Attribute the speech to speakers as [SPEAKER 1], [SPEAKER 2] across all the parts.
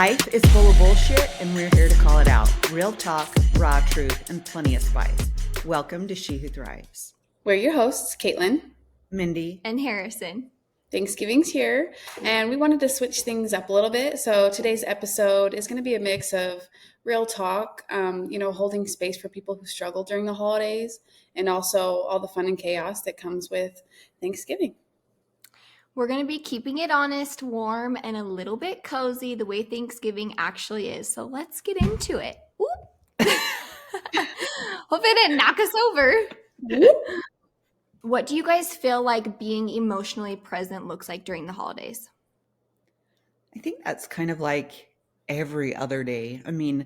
[SPEAKER 1] Life is full of bullshit, and we're here to call it out. Real talk, raw truth, and plenty of spice. Welcome to She Who Thrives.
[SPEAKER 2] We're your hosts, Caitlin,
[SPEAKER 1] Mindy,
[SPEAKER 3] and Harrison.
[SPEAKER 2] Thanksgiving's here, and we wanted to switch things up a little bit. So today's episode is going to be a mix of real talk, holding space for people who struggle during the holidays, and also all the fun and chaos that comes with Thanksgiving.
[SPEAKER 3] We're going to be keeping it honest, warm, and a little bit cozy the way Thanksgiving actually is. So let's get into it. Hope it didn't knock us over. What do you guys feel like being emotionally present looks like during the holidays?
[SPEAKER 1] I think that's kind of like every other day. I mean,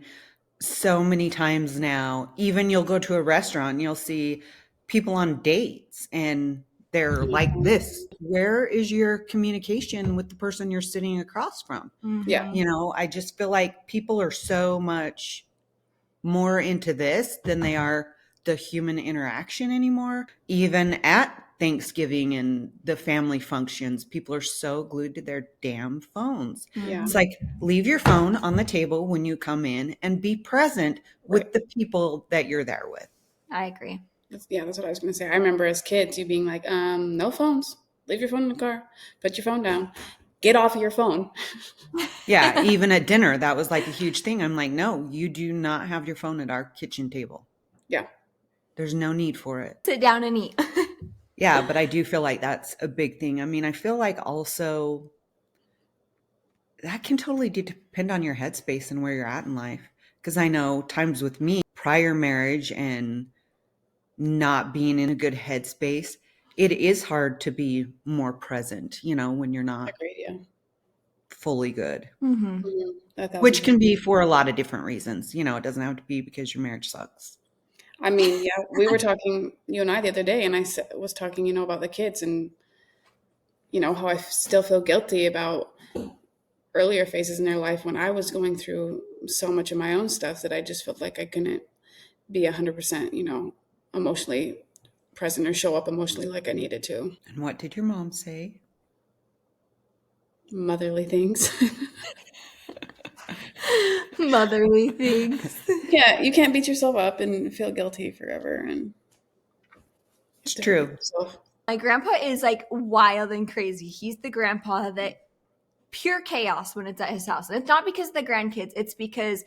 [SPEAKER 1] so many times now, even you'll go to a restaurant and you'll see people on dates and they're like this. Where is your communication with the person you're sitting across from?
[SPEAKER 3] Mm-hmm.
[SPEAKER 2] Yeah.
[SPEAKER 1] You know, I just feel like people are so much more into this than they are the human interaction anymore. Even at Thanksgiving and the family functions, people are so glued to their damn phones.
[SPEAKER 2] Yeah.
[SPEAKER 1] It's like, leave your phone on the table when you come in and be present with the people that you're there with.
[SPEAKER 3] I agree.
[SPEAKER 2] That's what I was going to say. I remember as kids, you being like, no phones. Leave your phone in the car. Put your phone down. Get off of your phone.
[SPEAKER 1] Yeah, even at dinner, that was like a huge thing. I'm like, no, you do not have your phone at our kitchen table.
[SPEAKER 2] Yeah.
[SPEAKER 1] There's no need for it.
[SPEAKER 3] Sit down and eat.
[SPEAKER 1] Yeah, but I do feel like that's a big thing. I mean, I feel like also that can totally depend on your headspace and where you're at in life. Because I know times with me, prior marriage and not being in a good headspace, it is hard to be more present, when you're not fully good.
[SPEAKER 3] Mm-hmm.
[SPEAKER 1] Which can be for a lot of different reasons. It doesn't have to be because your marriage sucks.
[SPEAKER 2] I mean, yeah, we were talking, you and I, the other day, and I was talking, about the kids and, how I still feel guilty about earlier phases in their life when I was going through so much of my own stuff that I just felt like I couldn't be 100%, emotionally present or show up emotionally like I needed to.
[SPEAKER 1] And what did your mom say?
[SPEAKER 2] Motherly things.
[SPEAKER 3] Motherly things.
[SPEAKER 2] Yeah, you can't beat yourself up and feel guilty forever. And
[SPEAKER 1] it's true.
[SPEAKER 3] My grandpa is like wild and crazy. He's the grandpa that pure chaos when it's at his house. And it's not because of the grandkids. It's because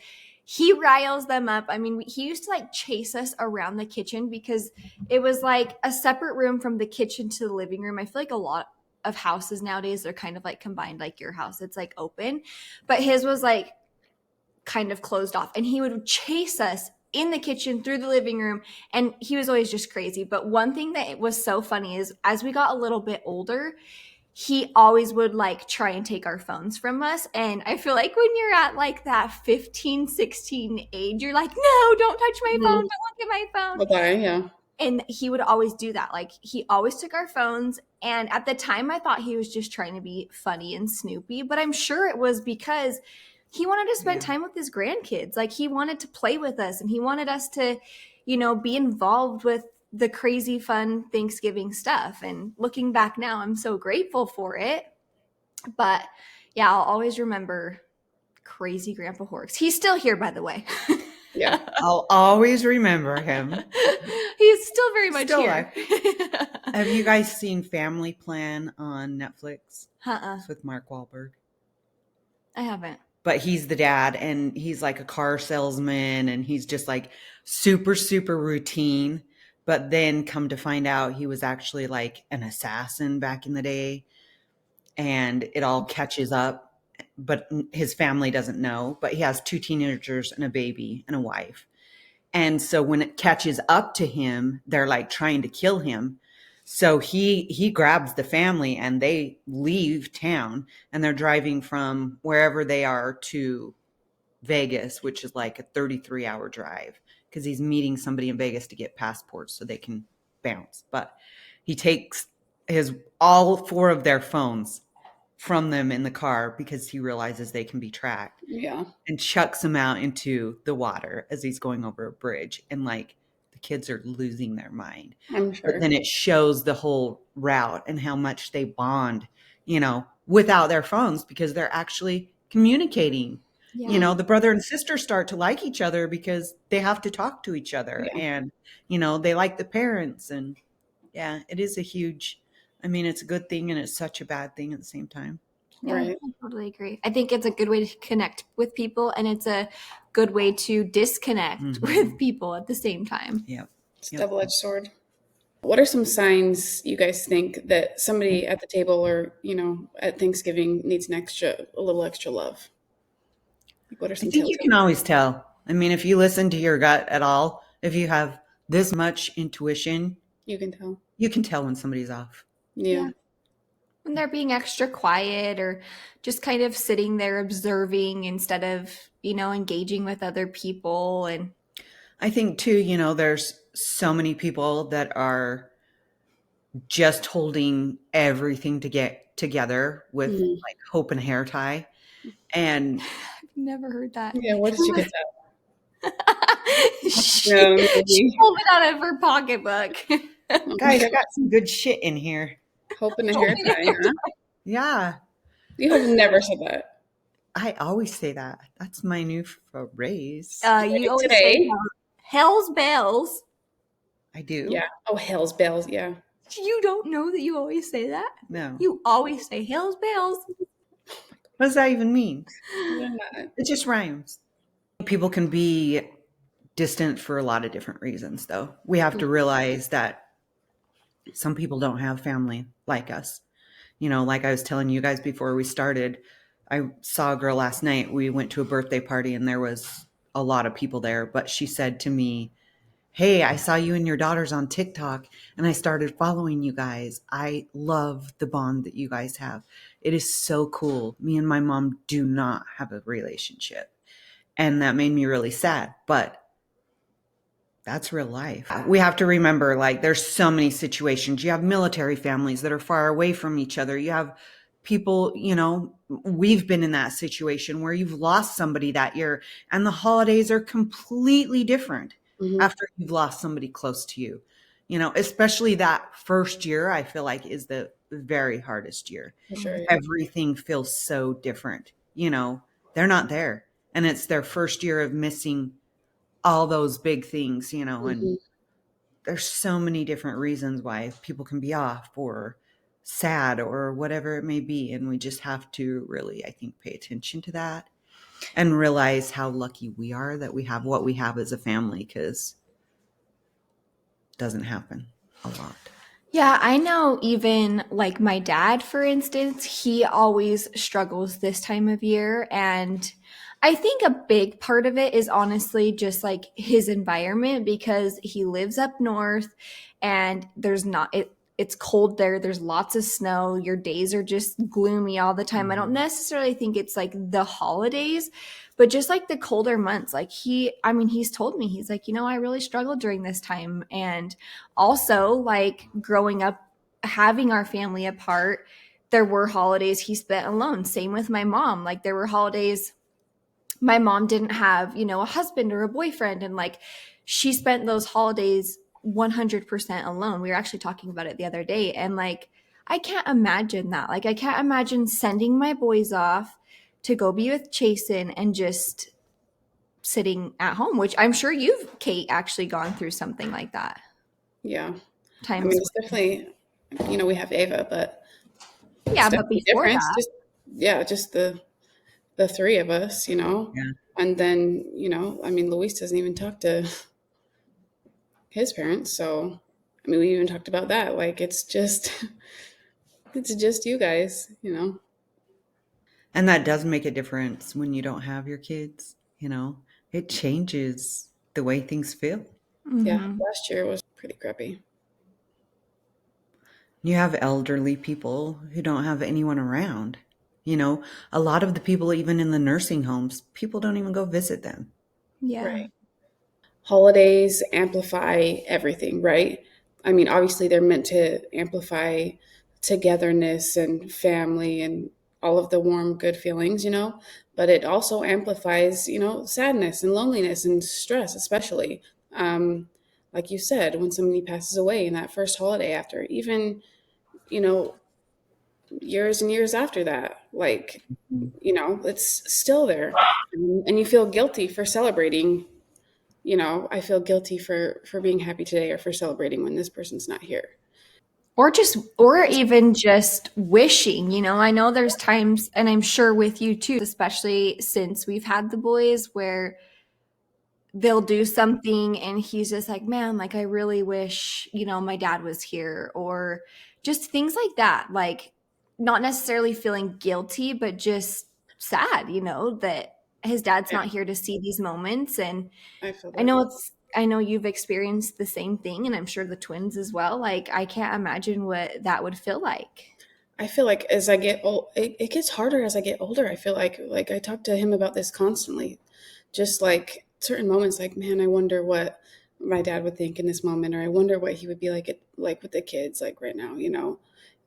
[SPEAKER 3] he riles them up. I mean, he used to like chase us around the kitchen because it was like a separate room from the kitchen to the living room. I feel like a lot of houses nowadays are kind of like combined, like your house. It's like open. But his was like kind of closed off. And he would chase us in the kitchen through the living room. And he was always just crazy. But one thing that was so funny is as we got a little bit older, he always would like try and take our phones from us. And I feel like when you're at like that 15, 16 age, you're like, no, don't touch my phone. Don't look at my phone.
[SPEAKER 2] Okay, yeah.
[SPEAKER 3] And he would always do that. Like he always took our phones. And at the time I thought he was just trying to be funny and snoopy, but I'm sure it was because he wanted to spend time with his grandkids. Like he wanted to play with us and he wanted us to, be involved with the crazy fun Thanksgiving stuff. And looking back now, I'm so grateful for it. But yeah, I'll always remember crazy Grandpa Horks. He's still here, by the way.
[SPEAKER 2] Yeah.
[SPEAKER 1] I'll always remember him.
[SPEAKER 3] He's still very much here.
[SPEAKER 1] Have you guys seen Family Plan on Netflix?
[SPEAKER 3] It's
[SPEAKER 1] with Mark Wahlberg.
[SPEAKER 3] I haven't.
[SPEAKER 1] But he's the dad and he's like a car salesman and he's just like super, super routine. But then come to find out he was actually like an assassin back in the day and it all catches up. But his family doesn't know. But he has 2 teenagers and a baby and a wife. And so when it catches up to him, they're like trying to kill him. So he grabs the family and they leave town and they're driving from wherever they are to Vegas, which is like a 33-hour drive because he's meeting somebody in Vegas to get passports so they can bounce. But he takes all 4 of their phones from them in the car because he realizes they can be tracked.
[SPEAKER 2] Yeah.
[SPEAKER 1] And chucks them out into the water as he's going over a bridge. And like the kids are losing their mind.
[SPEAKER 2] I'm sure.
[SPEAKER 1] But then it shows the whole route and how much they bond, without their phones because they're actually communicating You
[SPEAKER 3] Yeah.
[SPEAKER 1] know, the brother and sister start to like each other because they have to talk to each other,
[SPEAKER 2] Yeah.
[SPEAKER 1] and, you know, they like the parents. And yeah, it is a huge, I mean, it's a good thing and it's such a bad thing at the same time.
[SPEAKER 3] Yeah,
[SPEAKER 2] Right.
[SPEAKER 3] I totally agree. I think it's a good way to connect with people, and it's a good way to disconnect with
[SPEAKER 1] Mhm.
[SPEAKER 3] people at the same time.
[SPEAKER 1] Yep.
[SPEAKER 2] It's a
[SPEAKER 1] Yep.
[SPEAKER 2] double-edged sword. What are some signs you guys think that somebody at the table or, at Thanksgiving needs a little extra love? Like, what are
[SPEAKER 1] I
[SPEAKER 2] some
[SPEAKER 1] think you
[SPEAKER 2] telltale?
[SPEAKER 1] can always tell. I mean, if you listen to your gut at all, if you have this much intuition,
[SPEAKER 2] You can tell.
[SPEAKER 1] you can tell when somebody's off.
[SPEAKER 2] Yeah.
[SPEAKER 3] Yeah. When they're being extra quiet or just kind of sitting there observing instead of, engaging with other people. And
[SPEAKER 1] I think too, you know, there's so many people that are just holding everything to get together with
[SPEAKER 2] Mhm.
[SPEAKER 1] like hope and hair tie. And
[SPEAKER 3] I've never heard that.
[SPEAKER 2] Yeah. Where did you get that?
[SPEAKER 3] she,
[SPEAKER 2] Yeah,
[SPEAKER 3] she
[SPEAKER 2] maybe.
[SPEAKER 3] pulled it out of her pocketbook.
[SPEAKER 2] Oh my
[SPEAKER 1] guys, I
[SPEAKER 2] God.
[SPEAKER 1] got some good shit in here.
[SPEAKER 2] Hope in a hair tie, huh?
[SPEAKER 1] Yeah,
[SPEAKER 2] You have never said that.
[SPEAKER 1] I always say that. That's my new phrase.
[SPEAKER 3] You
[SPEAKER 2] Like
[SPEAKER 3] always say
[SPEAKER 2] today.
[SPEAKER 3] hell's bells.
[SPEAKER 1] I do?
[SPEAKER 2] Yeah. Oh, hell's bells. Yeah.
[SPEAKER 3] You don't know that you always say that?
[SPEAKER 1] No.
[SPEAKER 3] You always say hell's bells.
[SPEAKER 1] What does that even mean?
[SPEAKER 2] They're not.
[SPEAKER 1] It just rhymes. People can be distant for a lot of different reasons, though. We have to realize that some people don't have family like us. You know, like I was telling you guys before we started, I saw a girl last night. We went to a birthday party and there was a lot of people there, but she said to me, "Hey, I saw you and your daughters on TikTok and I started following you guys. I love the bond that you guys have. It is so cool. Me and my mom do not have a relationship." And that made me really sad, but that's real life. We have to remember, like, there's so many situations. You have military families that are far away from each other. You have people, you know, we've been in that situation where you've lost somebody that year and the holidays are completely different
[SPEAKER 2] Hmm.
[SPEAKER 1] after you've lost somebody close to you. You know, especially that first year, I feel like is the very hardest year.
[SPEAKER 2] For sure. Yeah.
[SPEAKER 1] Everything feels so different. You know, they're not there. And it's their first year of missing all those big things, you know, and
[SPEAKER 2] Hmm.
[SPEAKER 1] there's so many different reasons why people can be off or sad or whatever it may be. And we just have to really, I think, pay attention to that and realize how lucky we are that we have what we have as a family, because it doesn't happen a lot.
[SPEAKER 3] Yeah, I know even like my dad, for instance, he always struggles this time of year. And I think a big part of it is honestly just like his environment because he lives up north and it's cold there. There's lots of snow. Your days are just gloomy all the time. I don't necessarily think it's like the holidays, but just like the colder months. Like he's told me, he's like, I really struggled during this time. And also like growing up having our family apart, there were holidays he spent alone. Same with my mom. Like there were holidays my mom didn't have, a husband or a boyfriend, and like she spent those holidays 100% alone. We were actually talking about it the other day, and like I can't imagine that. Like I can't imagine sending my boys off to go be with Chasen and just sitting at home, which I'm sure you've, Kate, actually gone through something like that.
[SPEAKER 2] Yeah. I mean,
[SPEAKER 3] Times,
[SPEAKER 2] it's definitely, we have Ava, but it's
[SPEAKER 3] yeah, but
[SPEAKER 2] definitely
[SPEAKER 3] before
[SPEAKER 2] different. It's
[SPEAKER 3] that,
[SPEAKER 2] just the three of us,
[SPEAKER 1] Yeah.
[SPEAKER 2] and then, I mean, Luis doesn't even talk to his parents. So, I mean, we even talked about that. Like, it's just you guys.
[SPEAKER 1] And that does make a difference when you don't have your kids, you know, it changes the way things feel.
[SPEAKER 2] Yeah.
[SPEAKER 3] mhm.
[SPEAKER 2] Last year was pretty crappy.
[SPEAKER 1] You have elderly people who don't have anyone around. You know, a lot of the people, even in the nursing homes, people don't even go visit them.
[SPEAKER 3] Yeah.
[SPEAKER 2] Right. Holidays amplify everything, right? I mean, obviously, they're meant to amplify togetherness and family and all of the warm, good feelings, but it also amplifies, sadness and loneliness and stress, especially. Um, like you said, when somebody passes away in that first holiday after, even, you know, years and years after that. Like, it's still there. And you feel guilty for celebrating. I feel guilty for being happy today or for celebrating when this person's not here.
[SPEAKER 3] Or even just wishing, I know there's times, and I'm sure with you too, especially since we've had the boys, where they'll do something and he's just like, man, like I really wish, my dad was here, or just things like that. Like, not necessarily feeling guilty, but just sad, that his dad's
[SPEAKER 2] Yeah,
[SPEAKER 3] not here to see these moments. And
[SPEAKER 2] I feel
[SPEAKER 3] I
[SPEAKER 2] that.
[SPEAKER 3] know I know you've experienced the same thing, and I'm sure the twins as well. Like, I can't imagine what that would feel like.
[SPEAKER 2] I feel like as I get old, it gets harder as I get older. I feel like I talk to him about this constantly. Just like certain moments, like, man, I wonder what my dad would think in this moment, or I wonder what he would be like with the kids, like right now.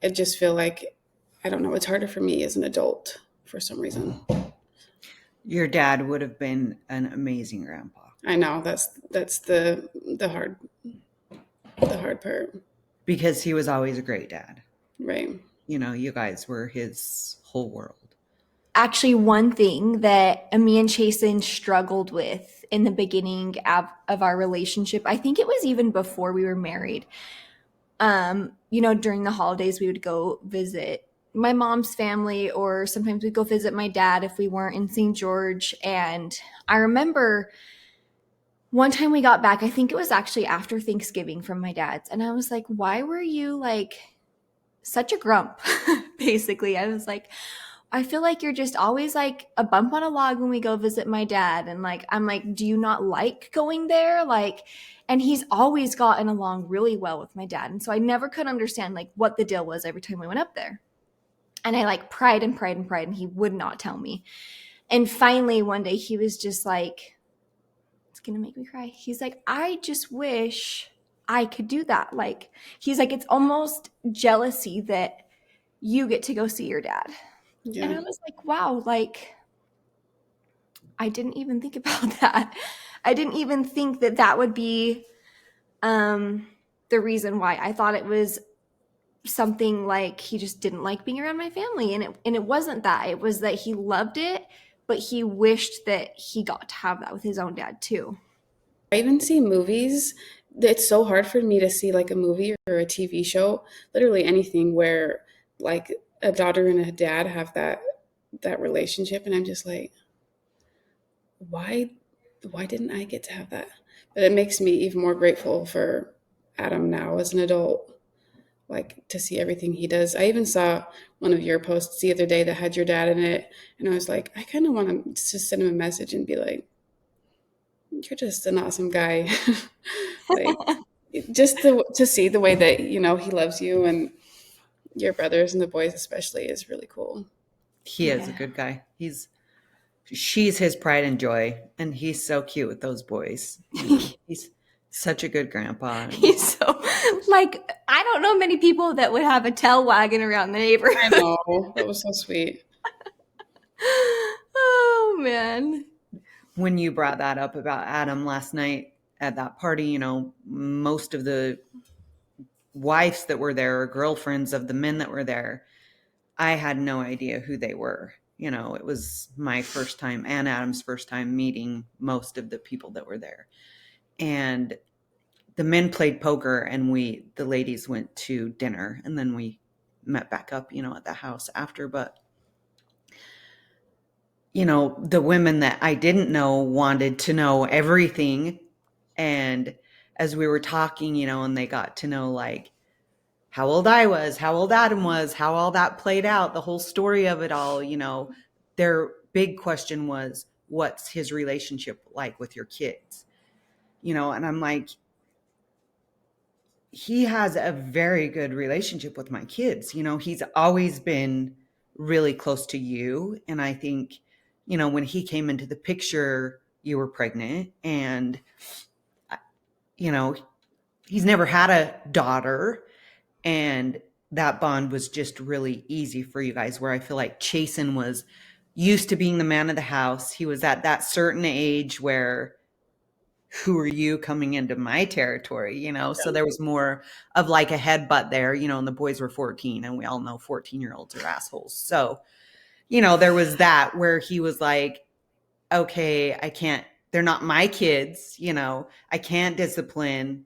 [SPEAKER 2] I just feel like, I don't know. It's harder for me as an adult for some reason.
[SPEAKER 1] Your dad would have been an amazing grandpa
[SPEAKER 2] I know that's the hard part,
[SPEAKER 1] because he was always a great dad.
[SPEAKER 2] right?
[SPEAKER 1] You guys were his whole world.
[SPEAKER 3] Actually, one thing that me and Chasen struggled with in the beginning of our relationship, I think it was even before we were married. During the holidays, we would go visit my mom's family, or sometimes we'd go visit my dad if we weren't in St. George. And I remember one time we got back, I think it was actually after Thanksgiving from my dad's. And I was like, why were you like such a grump? Basically, I was like, I feel like you're just always like a bump on a log when we go visit my dad. And like, I'm like, do you not like going there? Like, and he's always gotten along really well with my dad. And so I never could understand like what the deal was every time we went up there. And I like pried and pried and pried, and he would not tell me. And finally, one day he was just like, it's going to make me cry. He's like, I just wish I could do that. Like, he's like, it's almost jealousy that you get to go see your dad. And
[SPEAKER 2] Yeah.
[SPEAKER 3] I was like, wow, like, I didn't even think about that. I didn't even think that that would be the reason why. I thought it was something like he just didn't like being around my family. And it wasn't that. It was that he loved it, but he wished that he got to have that with his own dad too.
[SPEAKER 2] I even see movies. It's so hard for me to see like a movie or a TV show, literally anything where like a daughter and a dad have that relationship, and I'm just like, why why didn't I get to have that? But it makes me even more grateful for Adam now as an adult, like to see everything he does. I even saw one of your posts the other day that had your dad in it, and I was like, I kind of want to just send him a message and be like, you're just an awesome guy. Like, just to see the way that he loves you and your brothers and the boys especially is really cool.
[SPEAKER 1] He is a
[SPEAKER 3] Yeah.
[SPEAKER 1] good guy. She's his pride and joy, and he's so cute with those boys. He's such a good grandpa.
[SPEAKER 3] He's so like, I don't know many people that would have a tail wagging around the
[SPEAKER 2] I
[SPEAKER 3] neighborhood.
[SPEAKER 2] know, that was so sweet.
[SPEAKER 3] Oh man.
[SPEAKER 1] When you brought that up about Adam last night at that party, most of the wives that were there or girlfriends of the men that were there, I had no idea who they were. It was my first time and Adam's first time meeting most of the people that were there. And the men played poker, and the ladies went to dinner, and then we met back up, at the house after. But, the women that I didn't know wanted to know everything. And as we were talking, and they got to know like how old I was, how old Adam was, how all that played out, the whole story of it all, their big question was, what's his relationship like with your kids? And I'm like, he has a very good relationship with my kids. He's always been really close to you. And I think, when he came into the picture, you were pregnant, and, he's never had a daughter. And that bond was just really easy for you guys, where I feel like Chasen was used to being the man of the house. He was at that certain age where who are you coming into my territory, you know? So there was more of like a headbutt there, you know, and the boys were 14, and we all know 14-year-olds are assholes. So, you know, there was that where he was like, okay, I can't, they're not my kids, you know, I can't discipline.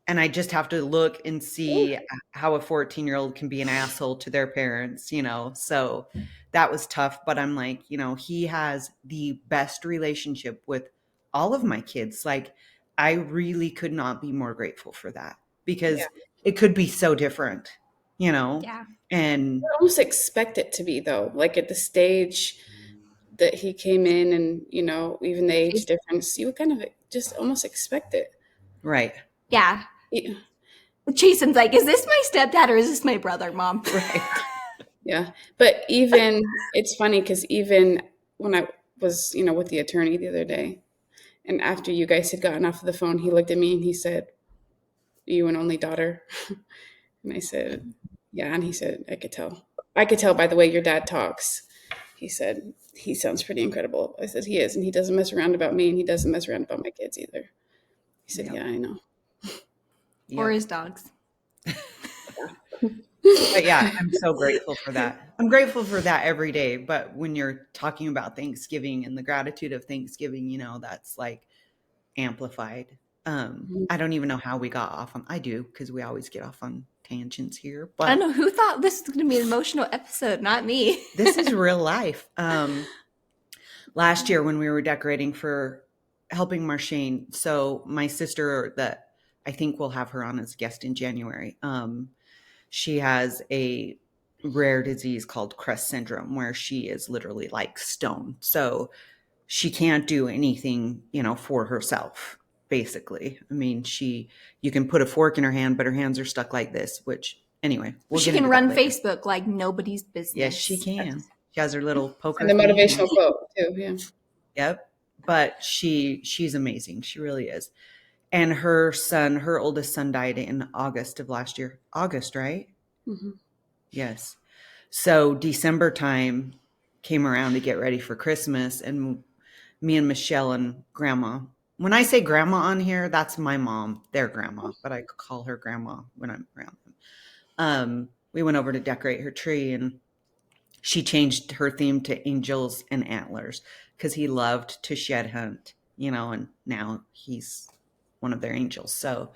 [SPEAKER 1] And I just have to look and see how a 14-year-old can be an asshole to their parents, you know? So that was tough. But I'm like, you know, he has the best relationship with all of my kids. Like, I really could not be more grateful for that, because
[SPEAKER 2] Yeah.
[SPEAKER 1] it could be so different, you know?
[SPEAKER 3] Yeah.
[SPEAKER 1] And
[SPEAKER 2] I almost expect it to be though, like at the stage that he came in and, you know, even the age difference, you would kind of just almost expect it.
[SPEAKER 1] right.
[SPEAKER 3] Yeah.
[SPEAKER 2] Yeah.
[SPEAKER 3] Jason's like, is this my stepdad or is this my brother, Mom?
[SPEAKER 1] Right.
[SPEAKER 2] Yeah. But even, it's funny because even when I was, you know, with the attorney the other day, and after you guys had gotten off of the phone, he looked at me and he said, "Are you an only daughter?" And I said, "Yeah." And he said, "I could tell. I could tell by the way your dad talks." He said, "He sounds pretty incredible." I said, "He is. And he doesn't mess around about me, and he doesn't mess around about my kids either." He said,
[SPEAKER 1] Yep.
[SPEAKER 2] "Yeah, I know."
[SPEAKER 3] Or
[SPEAKER 1] Yep.
[SPEAKER 3] his dogs.
[SPEAKER 1] But yeah, I'm so grateful for that. I'm grateful for that every day. But when you're talking about Thanksgiving and the gratitude of Thanksgiving, you know, that's like amplified. I don't even know how we got off on, I do, because we always get off on tangents here,
[SPEAKER 3] I don't
[SPEAKER 1] but
[SPEAKER 3] know who thought this was going to be an emotional episode, not me.
[SPEAKER 1] this is real life. Last year when we were decorating for helping Marshane, so my sister that I think we'll have her on as a guest in January, she has a rare disease called Crest syndrome where she is literally like stone. So she can't do anything, you know, for herself, basically. I mean, you can put a fork in her hand, but her hands are stuck like this, which anyway, we'll
[SPEAKER 3] She
[SPEAKER 1] get
[SPEAKER 3] can
[SPEAKER 1] into that
[SPEAKER 3] run
[SPEAKER 1] later.
[SPEAKER 3] Facebook like nobody's business.
[SPEAKER 1] Yes, she can. She has her little poker
[SPEAKER 2] And the
[SPEAKER 1] thing.
[SPEAKER 2] motivational quote too. Yeah.
[SPEAKER 1] Yep. But she's amazing. She really is. And her son, her oldest son died in August of last year. August, right?
[SPEAKER 2] Mm-hmm.
[SPEAKER 1] Yes. So December time came around to get ready for Christmas, and me and Michelle and grandma. When I say grandma on here, that's my mom, their grandma, but I call her grandma when I'm around them. We went over to decorate her tree, and she changed her theme to angels and antlers because he loved to shed hunt, you know, and now he's one of their angels. So,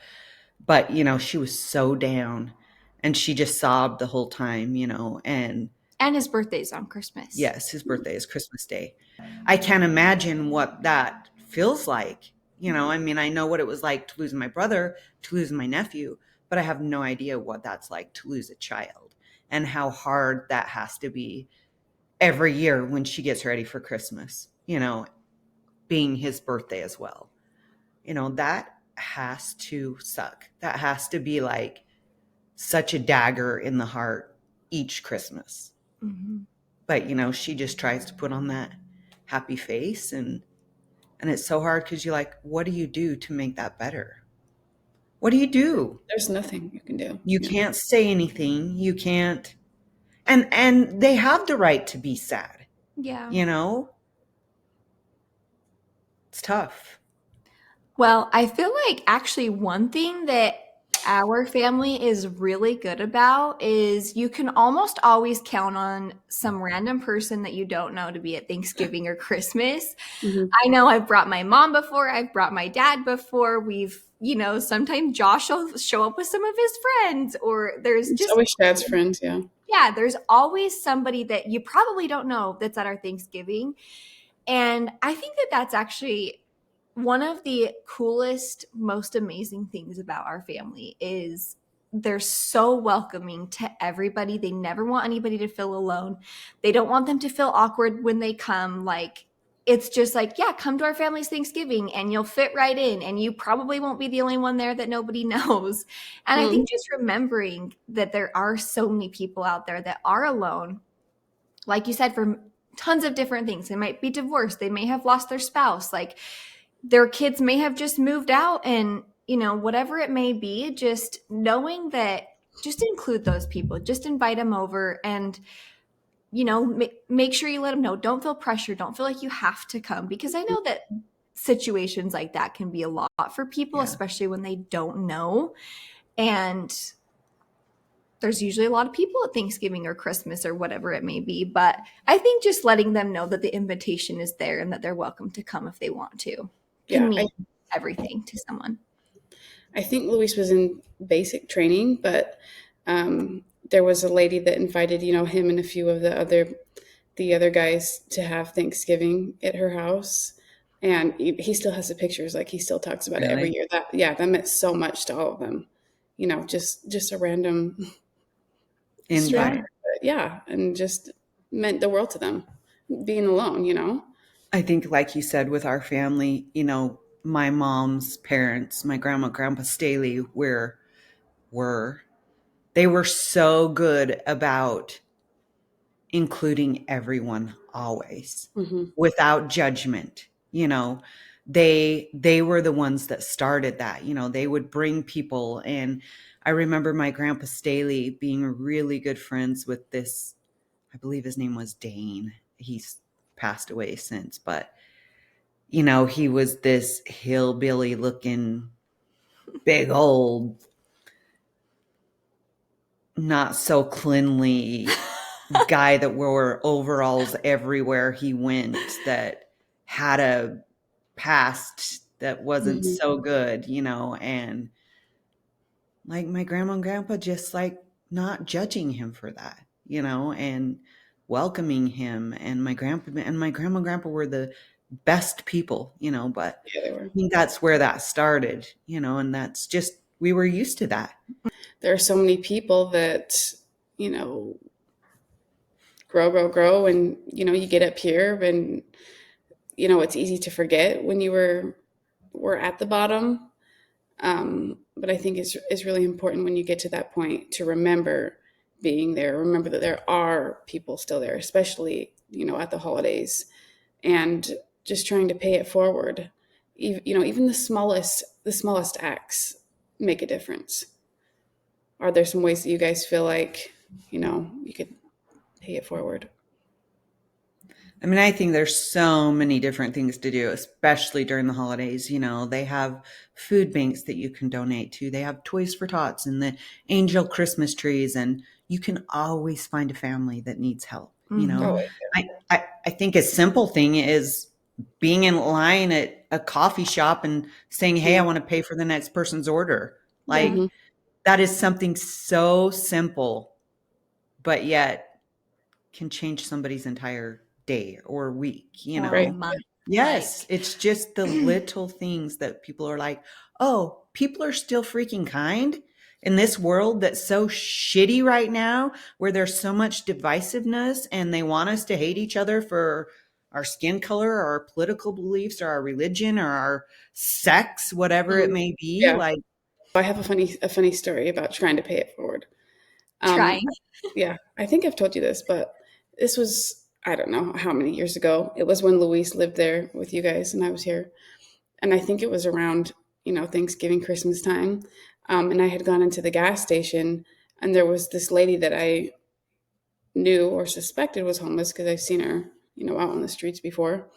[SPEAKER 1] but, you know, she was so down and she just sobbed the whole time, you know, and
[SPEAKER 3] his birthday's on Christmas.
[SPEAKER 1] yes, his birthday is Christmas Day. I can't imagine what that feels like. You know, I mean, I know what it was like to lose my brother, to lose my nephew, but I have no idea what that's like to lose a child and how hard that has to be every year when she gets ready for Christmas, you know, being his birthday as well. You know, that has to suck. That has to be like such a dagger in the heart each Christmas.
[SPEAKER 3] Mm-hmm.
[SPEAKER 1] But, you know, she just tries to put on that happy face, and it's so hard because you're like, what do you do to make that better? What do you do?
[SPEAKER 2] There's nothing you can do.
[SPEAKER 1] You can't say anything. You can't, and they have the right to be sad.
[SPEAKER 3] Yeah.
[SPEAKER 1] You know, it's tough.
[SPEAKER 3] Well, I feel like actually one thing that our family is really good about is you can almost always count on some random person that you don't know to be at Thanksgiving or Christmas.
[SPEAKER 2] Mm-hmm.
[SPEAKER 3] I know I've brought my mom before, I've brought my dad before. We've, you know, sometimes Josh will show up with some of his friends, or there's
[SPEAKER 2] It's
[SPEAKER 3] just
[SPEAKER 2] always Chad's friends. Yeah.
[SPEAKER 3] yeah, there's always somebody that you probably don't know that's at our Thanksgiving. And I think that that's actually one of the coolest, most amazing things about our family is they're so welcoming to everybody. They never want anybody to feel alone. They don't want them to feel awkward when they come. Like, it's just like, yeah, come to our family's Thanksgiving and you'll fit right in. And you probably won't be the only one there that nobody knows. And I think just remembering that there are so many people out there that are alone, like you said, for tons of different things. They might be divorced. They may have lost their spouse. Like, their kids may have just moved out, and, you know, whatever it may be, just knowing that, just include those people, just invite them over, and, you know, make sure you let them know. Don't feel pressure. Don't feel like you have to come, because I know that situations like that can be a lot for people, especially when they don't know. And there's usually a lot of people at Thanksgiving or Christmas or whatever it may be. But I think just letting them know that the invitation is there and that they're welcome to come if they want to can mean everything to someone.
[SPEAKER 2] I think Luis was in basic training, but there was a lady that invited, him and a few of the other guys to have Thanksgiving at her house. And he still has the pictures. Like, he still talks about it every year. That meant so much to all of them. Just a random stranger. Yeah, and just meant the world to them, being alone.
[SPEAKER 1] I think, like you said, with our family, my mom's parents, my grandma, Grandpa Staley, they were so good about including everyone always, without judgment. They were the ones that started that. They would bring people. And I remember my Grandpa Staley being really good friends with this, I believe his name was Dane. He's passed away since, but he was this hillbilly looking big old, not so cleanly guy that wore overalls everywhere he went, that had a past that wasn't so good, and like my grandma and grandpa just like not judging him for that, and welcoming him. And my grandpa and my grandma and grandpa were the best people, but
[SPEAKER 2] they were.
[SPEAKER 1] I think that's where that started, and that's just, we were used to that.
[SPEAKER 2] There are so many people that, grow. And, you get up here and, it's easy to forget when you were at the bottom. But I think it's really important when you get to that point to remember being there. Remember that there are people still there, especially, at the holidays, and just trying to pay it forward. Even the smallest acts make a difference. Are there some ways that you guys feel like, you could pay it forward?
[SPEAKER 1] I mean, I think there's so many different things to do, especially during the holidays. They have food banks that you can donate to. They have Toys for Tots and the angel Christmas trees, and you can always find a family that needs help. I think a simple thing is being in line at a coffee shop and saying, hey, I want to pay for the next person's order. Like, that is something so simple, but yet can change somebody's entire day or week,
[SPEAKER 2] Right.
[SPEAKER 1] Yes. It's just the little things that people are like, oh, people are still freaking kind in this world that's so shitty right now, where there's so much divisiveness and they want us to hate each other for our skin color or our political beliefs or our religion or our sex, whatever it may be.
[SPEAKER 2] Yeah.
[SPEAKER 1] Like,
[SPEAKER 2] I have a funny story about trying to pay it forward.
[SPEAKER 3] Trying.
[SPEAKER 2] Yeah, I think I've told you this, but this was, I don't know how many years ago. It was when Luis lived there with you guys and I was here. And I think it was around, Thanksgiving, Christmas time. And I had gone into the gas station, and there was this lady that I knew or suspected was homeless because I've seen her, out on the streets before.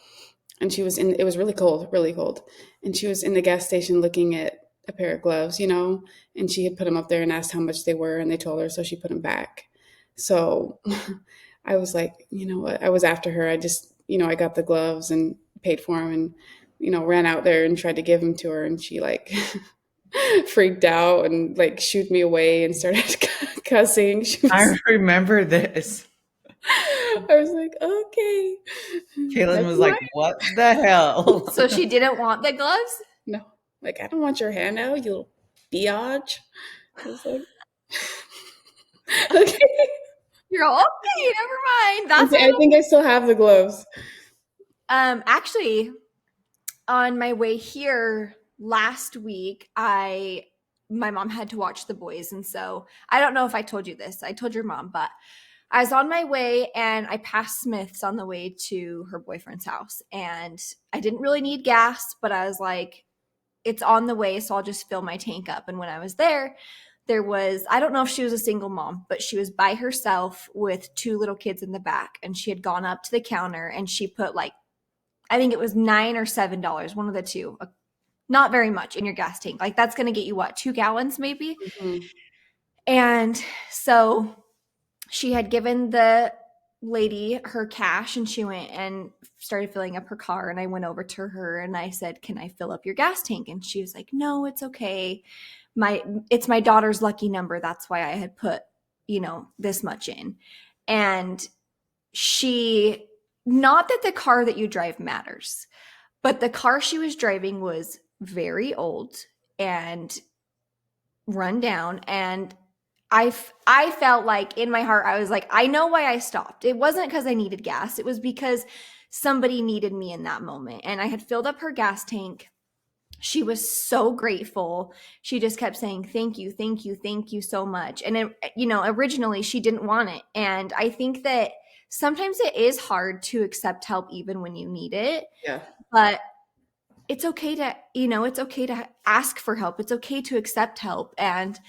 [SPEAKER 2] And it was really cold, really cold. And she was in the gas station looking at a pair of gloves, and she had put them up there and asked how much they were, and they told her, so she put them back. So I was like, you know what? I was after her. I just, I got the gloves and paid for them and, ran out there and tried to give them to her. And she like freaked out and like shooed me away and started cussing.
[SPEAKER 1] I remember this.
[SPEAKER 2] I was like, okay.
[SPEAKER 1] Kaylin was like, what the hell?
[SPEAKER 3] So she didn't want the gloves?
[SPEAKER 2] No. Like, I don't want your hand out, you little biatch. I was like, okay.
[SPEAKER 3] You're all, okay, never mind.
[SPEAKER 2] I think I still have the gloves.
[SPEAKER 3] Actually, on my way here last week, my mom had to watch the boys. And so I don't know if I told you this. I told your mom, but I was on my way and I passed Smith's on the way to her boyfriend's house. And I didn't really need gas, but I was like, it's on the way, so I'll just fill my tank up. And when I was there was, I don't know if she was a single mom, but she was by herself with two little kids in the back. And she had gone up to the counter and she put like, I think it was $9 or $7, one of the two. Not very much in your gas tank. Like that's going to get you what, 2 gallons maybe?
[SPEAKER 2] Mhm.
[SPEAKER 3] And so she had given the lady her cash and she went and started filling up her car. And I went over to her and I said, "Can I fill up your gas tank?" And she was like, "No, it's okay. It's my daughter's lucky number. That's why I had put, this much in." And she, not that the car that you drive matters, but the car she was driving was very old and run down. And I felt like in my heart, I was like, I know why I stopped. It wasn't because I needed gas. It was because somebody needed me in that moment. And I had filled up her gas tank. She was so grateful. She just kept saying, "Thank you, thank you, thank you so much." And, originally she didn't want it. And I think that sometimes it is hard to accept help even when you need it.
[SPEAKER 2] Yeah.
[SPEAKER 3] But it's okay to, it's okay to ask for help. It's okay to accept help. And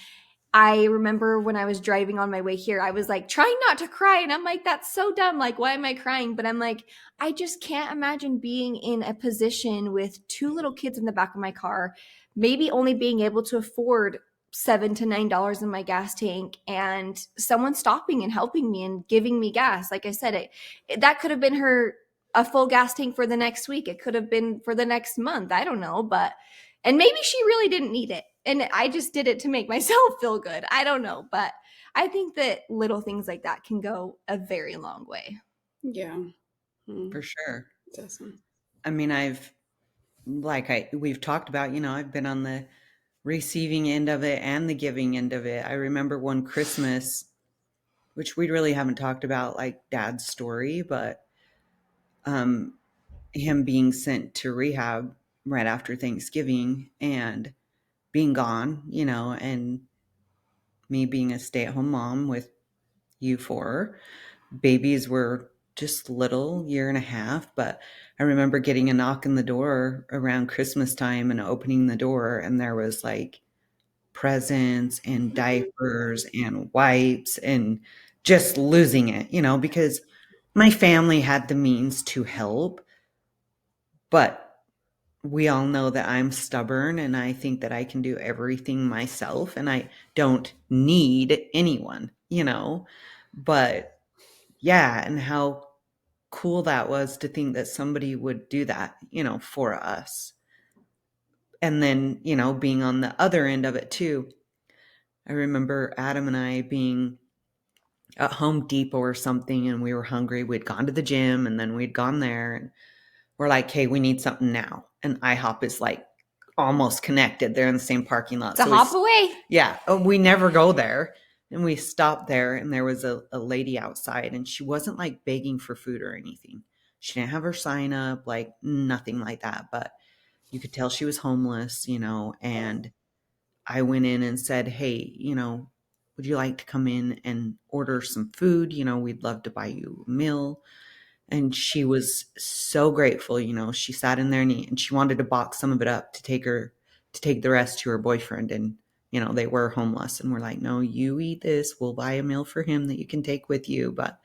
[SPEAKER 3] I remember when I was driving on my way here, I was like trying not to cry. And I'm like, that's so dumb. Like, why am I crying? But I'm like, I just can't imagine being in a position with 2 little kids in the back of my car, maybe only being able to afford $7 to $9 in my gas tank, and someone stopping and helping me and giving me gas. Like I said, that could have been a full gas tank for the next week. It could have been for the next month. I don't know, and maybe she really didn't need it. And I just did it to make myself feel good. I don't know. But I think that little things like that can go a very long way.
[SPEAKER 2] Yeah.
[SPEAKER 1] For sure.
[SPEAKER 2] That's awesome.
[SPEAKER 1] I mean, we've talked about, I've been on the receiving end of it and the giving end of it. I remember one Christmas, which we really haven't talked about, like Dad's story, but him being sent to rehab right after Thanksgiving and being gone, and me being a stay-at-home mom with you 4. Babies were just little, 1.5 years, but I remember getting a knock on the door around Christmas time and opening the door, and there was like presents and diapers and wipes and just losing it, because my family had the means to help, but we all know that I'm stubborn and I think that I can do everything myself and I don't need anyone, but yeah, and how cool that was to think that somebody would do that, for us. And then, being on the other end of it too. I remember Adam and I being at Home Depot or something and we were hungry. We'd gone to the gym and then we'd gone there and we're like, "Hey, we need something now." And IHOP is like almost connected. They're in the same parking lot.
[SPEAKER 3] It's a hop away.
[SPEAKER 1] Yeah. We never go there. And we stopped there and there was a lady outside and she wasn't like begging for food or anything. She didn't have her sign up, like nothing like that. But you could tell she was homeless, and I went in and said, "Hey, would you like to come in and order some food? We'd love to buy you a meal." And she was so grateful. She sat in there and she wanted to box some of it up to take the rest to her boyfriend. And, they were homeless and we're like, "No, you eat this. We'll buy a meal for him that you can take with you." But,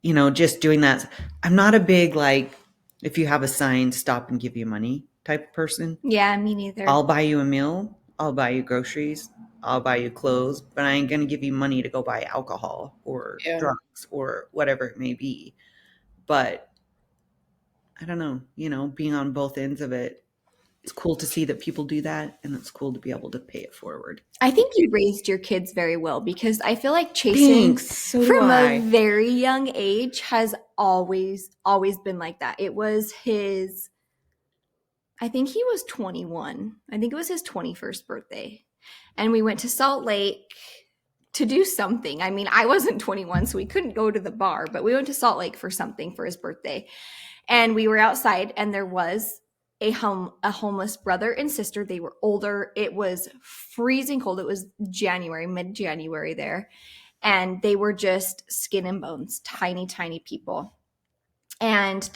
[SPEAKER 1] just doing that. I'm not a big, like, if you have a sign, stop and give you money type of person.
[SPEAKER 3] Yeah, me neither.
[SPEAKER 1] I'll buy you a meal. I'll buy you groceries. I'll buy you clothes, but I ain't going to give you money to go buy alcohol or drugs or whatever it may be. But I don't know, being on both ends of it, it's cool to see that people do that and it's cool to be able to pay it forward.
[SPEAKER 3] I think you raised your kids very well because I feel like Chasen from a very young age has always been like that. It was I think he was 21. I think it was his 21st birthday. And we went to Salt Lake to do something. I mean, I wasn't 21, so we couldn't go to the bar, but we went to Salt Lake for something for his birthday. And we were outside and there was a homeless brother and sister. They were older. It was freezing cold. It was January, mid-January there. And they were just skin and bones, tiny, tiny people. And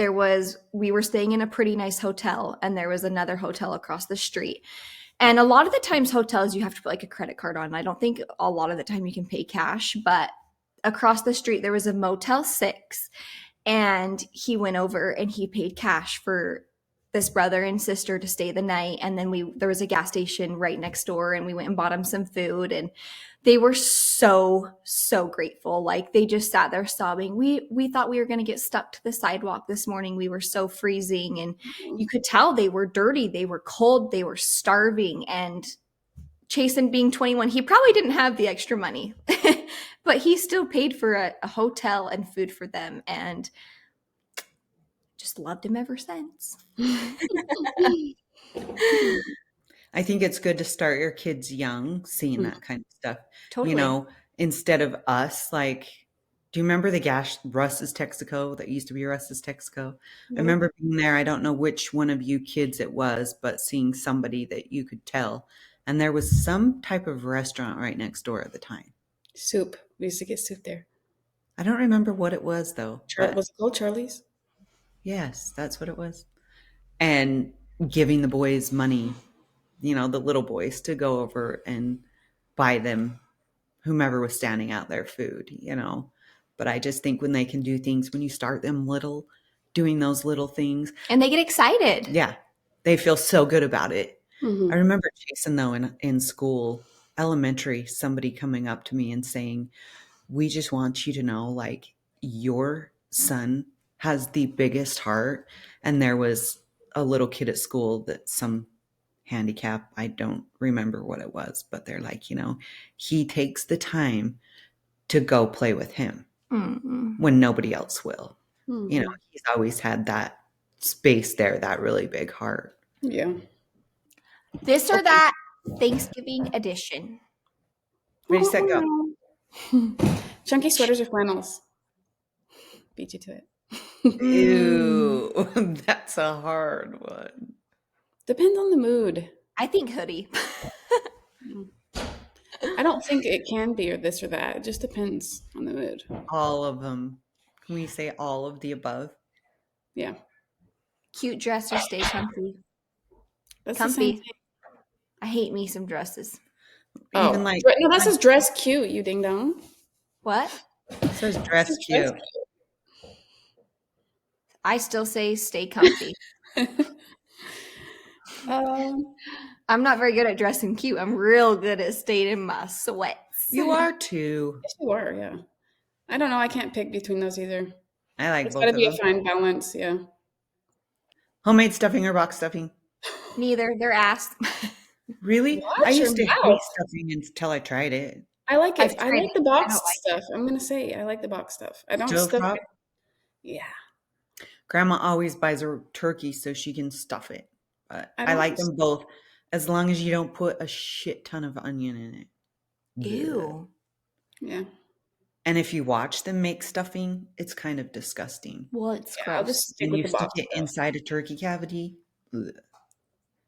[SPEAKER 3] we were staying in a pretty nice hotel and there was another hotel across the street. And a lot of the times hotels, you have to put like a credit card on. I don't think a lot of the time you can pay cash, but across the street, there was a Motel 6. And he went over and he paid cash for this brother and sister to stay the night. And then there was a gas station right next door, and we went and bought him some food, and they were so, so grateful. Like, they just sat there sobbing. We thought we were going to get stuck to the sidewalk this morning. We were so freezing, and you could tell they were dirty. They were cold. They were starving. And Chasen being 21, he probably didn't have the extra money, but he still paid for a hotel and food for them, and just loved him ever since.
[SPEAKER 1] I think it's good to start your kids young, seeing that kind of stuff.
[SPEAKER 3] Totally.
[SPEAKER 1] You know, instead of us, like, do you remember the Russ's Texaco that used to be Russ's Texaco? I remember being there. I don't know which one of you kids it was, but seeing somebody that you could tell. And there was some type of restaurant right next door at the time.
[SPEAKER 2] Soup. We used to get soup there.
[SPEAKER 1] I don't remember what it was, though.
[SPEAKER 2] Was it called Charlie's?
[SPEAKER 1] Yes, that's what it was. And giving the boys money, you know, the little boys, to go over and buy them, whomever was standing out there, food, you know. But I just think when they can do things, when you start them little, doing those little things.
[SPEAKER 3] And they get excited.
[SPEAKER 1] Yeah. They feel so good about it.
[SPEAKER 2] Mm-hmm.
[SPEAKER 1] I remember Jason, though, in school, elementary, somebody coming up to me and saying, we just want you to know, like, your son has the biggest heart. And there was a little kid at school that some handicap, I don't remember what it was, but they're like, you know, he takes the time to go play with him when nobody else will. You know, he's always had that space there, that really big heart.
[SPEAKER 2] Yeah.
[SPEAKER 3] This or that Thanksgiving edition.
[SPEAKER 1] Ready, set, go.
[SPEAKER 2] Chunky sweaters or flannels? Beat you to it.
[SPEAKER 1] Ew, that's a hard one.
[SPEAKER 2] Depends on the mood.
[SPEAKER 3] I think hoodie.
[SPEAKER 2] I don't think it can be or this or that. It just depends on the mood.
[SPEAKER 1] All of them. Can we say all of the above?
[SPEAKER 2] Yeah.
[SPEAKER 3] Cute dress or stay comfy.
[SPEAKER 2] That's the same
[SPEAKER 3] Comfy. I hate me some dresses.
[SPEAKER 2] Oh,
[SPEAKER 1] Even like,
[SPEAKER 2] no, that says dress cute, you ding dong.
[SPEAKER 3] What?
[SPEAKER 1] it says dress cute.
[SPEAKER 3] I still say stay comfy. I'm not very good at dressing cute. I'm real good at staying in my sweats.
[SPEAKER 1] You are too.
[SPEAKER 2] Yes, you are, yeah. I don't know. I can't pick between those either.
[SPEAKER 1] I like
[SPEAKER 2] It's
[SPEAKER 1] both
[SPEAKER 2] got to
[SPEAKER 1] of
[SPEAKER 2] be
[SPEAKER 1] them.
[SPEAKER 2] a fine balance, yeah.
[SPEAKER 1] Homemade stuffing or box stuffing?
[SPEAKER 3] Neither. They're ass.
[SPEAKER 1] Really?
[SPEAKER 2] Watch
[SPEAKER 1] I used to
[SPEAKER 2] your
[SPEAKER 1] hate
[SPEAKER 2] mouth.
[SPEAKER 1] stuffing until I tried it.
[SPEAKER 2] I like
[SPEAKER 3] I've
[SPEAKER 2] it. I
[SPEAKER 3] tried
[SPEAKER 2] like
[SPEAKER 3] it.
[SPEAKER 2] the box
[SPEAKER 3] I don't like
[SPEAKER 2] stuff. I'm going to say I like the box stuff. I don't
[SPEAKER 1] Stove
[SPEAKER 2] stuff
[SPEAKER 1] top?
[SPEAKER 2] it. Yeah.
[SPEAKER 1] Grandma always buys a turkey so she can stuff it. But I
[SPEAKER 2] don't
[SPEAKER 1] like them both as long as you don't put a shit ton of onion in it.
[SPEAKER 3] Ew.
[SPEAKER 2] Yeah.
[SPEAKER 1] And if you watch them make stuffing, it's kind of disgusting.
[SPEAKER 3] Well, it's
[SPEAKER 2] Yeah,
[SPEAKER 3] gross.
[SPEAKER 2] I'll just stick
[SPEAKER 1] And
[SPEAKER 2] with
[SPEAKER 1] you
[SPEAKER 2] the
[SPEAKER 1] stick
[SPEAKER 2] box
[SPEAKER 1] it
[SPEAKER 2] stuff.
[SPEAKER 1] inside a turkey cavity. Ugh.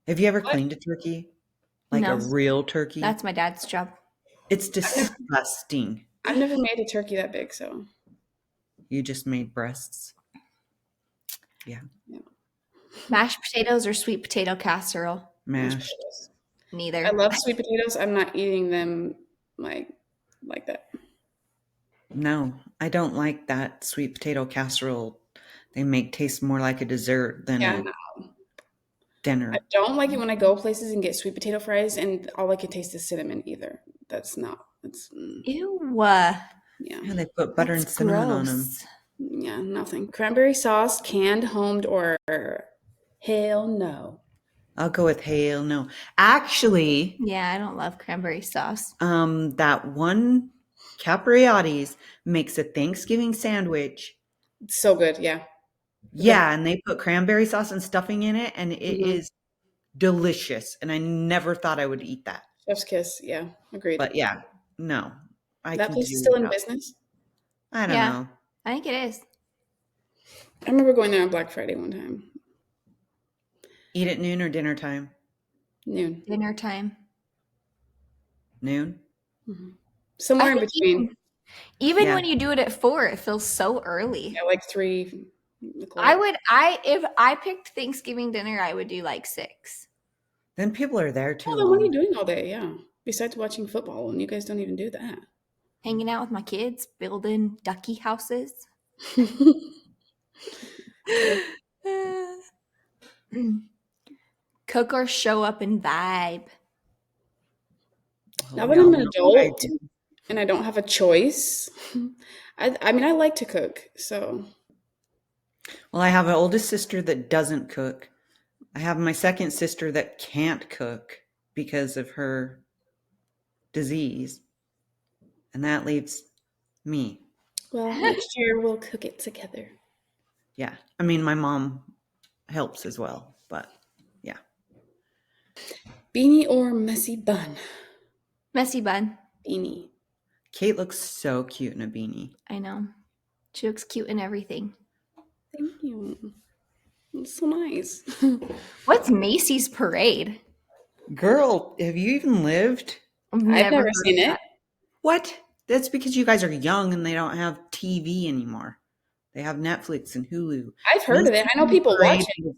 [SPEAKER 1] Have you ever
[SPEAKER 2] What?
[SPEAKER 1] cleaned a turkey? Like
[SPEAKER 3] No.
[SPEAKER 1] a real turkey?
[SPEAKER 3] That's my dad's job.
[SPEAKER 1] It's disgusting.
[SPEAKER 2] I've never made a turkey that big, so.
[SPEAKER 1] You just made breasts.
[SPEAKER 3] Mashed potatoes or sweet potato casserole?
[SPEAKER 1] Mashed.
[SPEAKER 3] Neither.
[SPEAKER 2] I love sweet potatoes. I'm not eating them like that.
[SPEAKER 1] No, I don't like that sweet potato casserole they make taste more like a dessert than
[SPEAKER 2] Yeah,
[SPEAKER 1] a
[SPEAKER 2] no.
[SPEAKER 1] dinner.
[SPEAKER 2] I don't like it when I go places and get sweet potato fries and all I can taste is cinnamon either. That's not. It's
[SPEAKER 3] Ew.
[SPEAKER 2] yeah.
[SPEAKER 1] Yeah, they put butter and
[SPEAKER 3] That's
[SPEAKER 1] cinnamon on them.
[SPEAKER 3] gross.
[SPEAKER 2] Yeah, nothing. Cranberry sauce, canned, homed, or hell no.
[SPEAKER 1] I'll go with hell no. Actually,
[SPEAKER 3] Yeah, I don't love cranberry sauce.
[SPEAKER 1] that one Capriotti's makes a Thanksgiving sandwich.
[SPEAKER 2] It's so good, yeah.
[SPEAKER 1] Yeah, and they put cranberry sauce and stuffing in it, and it
[SPEAKER 2] Mhm.
[SPEAKER 1] is delicious. And I never thought I would eat that.
[SPEAKER 2] Chef's kiss, yeah. Agreed.
[SPEAKER 1] But yeah, no. I
[SPEAKER 2] That
[SPEAKER 1] can
[SPEAKER 2] place
[SPEAKER 1] do
[SPEAKER 2] is still in
[SPEAKER 1] without-
[SPEAKER 2] business.
[SPEAKER 1] I don't
[SPEAKER 3] Yeah.
[SPEAKER 1] know.
[SPEAKER 3] I think it is.
[SPEAKER 2] I remember going there on Black Friday one time.
[SPEAKER 1] Eat at noon or dinner time?
[SPEAKER 2] Noon.
[SPEAKER 3] Dinner time.
[SPEAKER 1] Noon?
[SPEAKER 2] Somewhere
[SPEAKER 3] I
[SPEAKER 2] in
[SPEAKER 3] think
[SPEAKER 2] between.
[SPEAKER 3] Even
[SPEAKER 1] Yeah.
[SPEAKER 3] when you do it at 4, it feels so early.
[SPEAKER 2] Yeah, like 3 o'clock.
[SPEAKER 3] If I picked Thanksgiving dinner, I would do like 6.
[SPEAKER 1] Then people are there too
[SPEAKER 2] Oh, then what are you
[SPEAKER 1] long.
[SPEAKER 2] doing all day? Yeah. Besides watching football, and you guys don't even do that.
[SPEAKER 3] Hanging out with my kids, building ducky houses. Cook or show up and vibe.
[SPEAKER 1] Oh,
[SPEAKER 2] Now
[SPEAKER 1] we
[SPEAKER 2] that I'm
[SPEAKER 1] all
[SPEAKER 2] an
[SPEAKER 1] know what I
[SPEAKER 2] adult
[SPEAKER 1] do.
[SPEAKER 2] and I don't have a choice, I mean, I like to cook, so
[SPEAKER 1] Well, I have an oldest sister that doesn't cook. I have my second sister that can't cook because of her disease, and that leaves me.
[SPEAKER 2] well, next year we'll cook it together.
[SPEAKER 1] Yeah. I mean, my mom helps as well, but yeah.
[SPEAKER 2] Beanie or messy bun?
[SPEAKER 3] Messy bun.
[SPEAKER 2] Beanie.
[SPEAKER 1] Kate looks so cute in a beanie.
[SPEAKER 3] I know. She looks cute in everything.
[SPEAKER 2] Thank you. It's so nice.
[SPEAKER 3] What's Macy's parade?
[SPEAKER 1] Girl, have you even lived?
[SPEAKER 3] I've
[SPEAKER 2] I've
[SPEAKER 3] never
[SPEAKER 2] never
[SPEAKER 3] heard
[SPEAKER 2] seen
[SPEAKER 3] of
[SPEAKER 2] it.
[SPEAKER 3] that.
[SPEAKER 1] What? That's because you guys are young and they don't have TV anymore. They have Netflix and Hulu.
[SPEAKER 2] I've heard of it. I know people watch
[SPEAKER 1] Parade
[SPEAKER 2] it.
[SPEAKER 1] is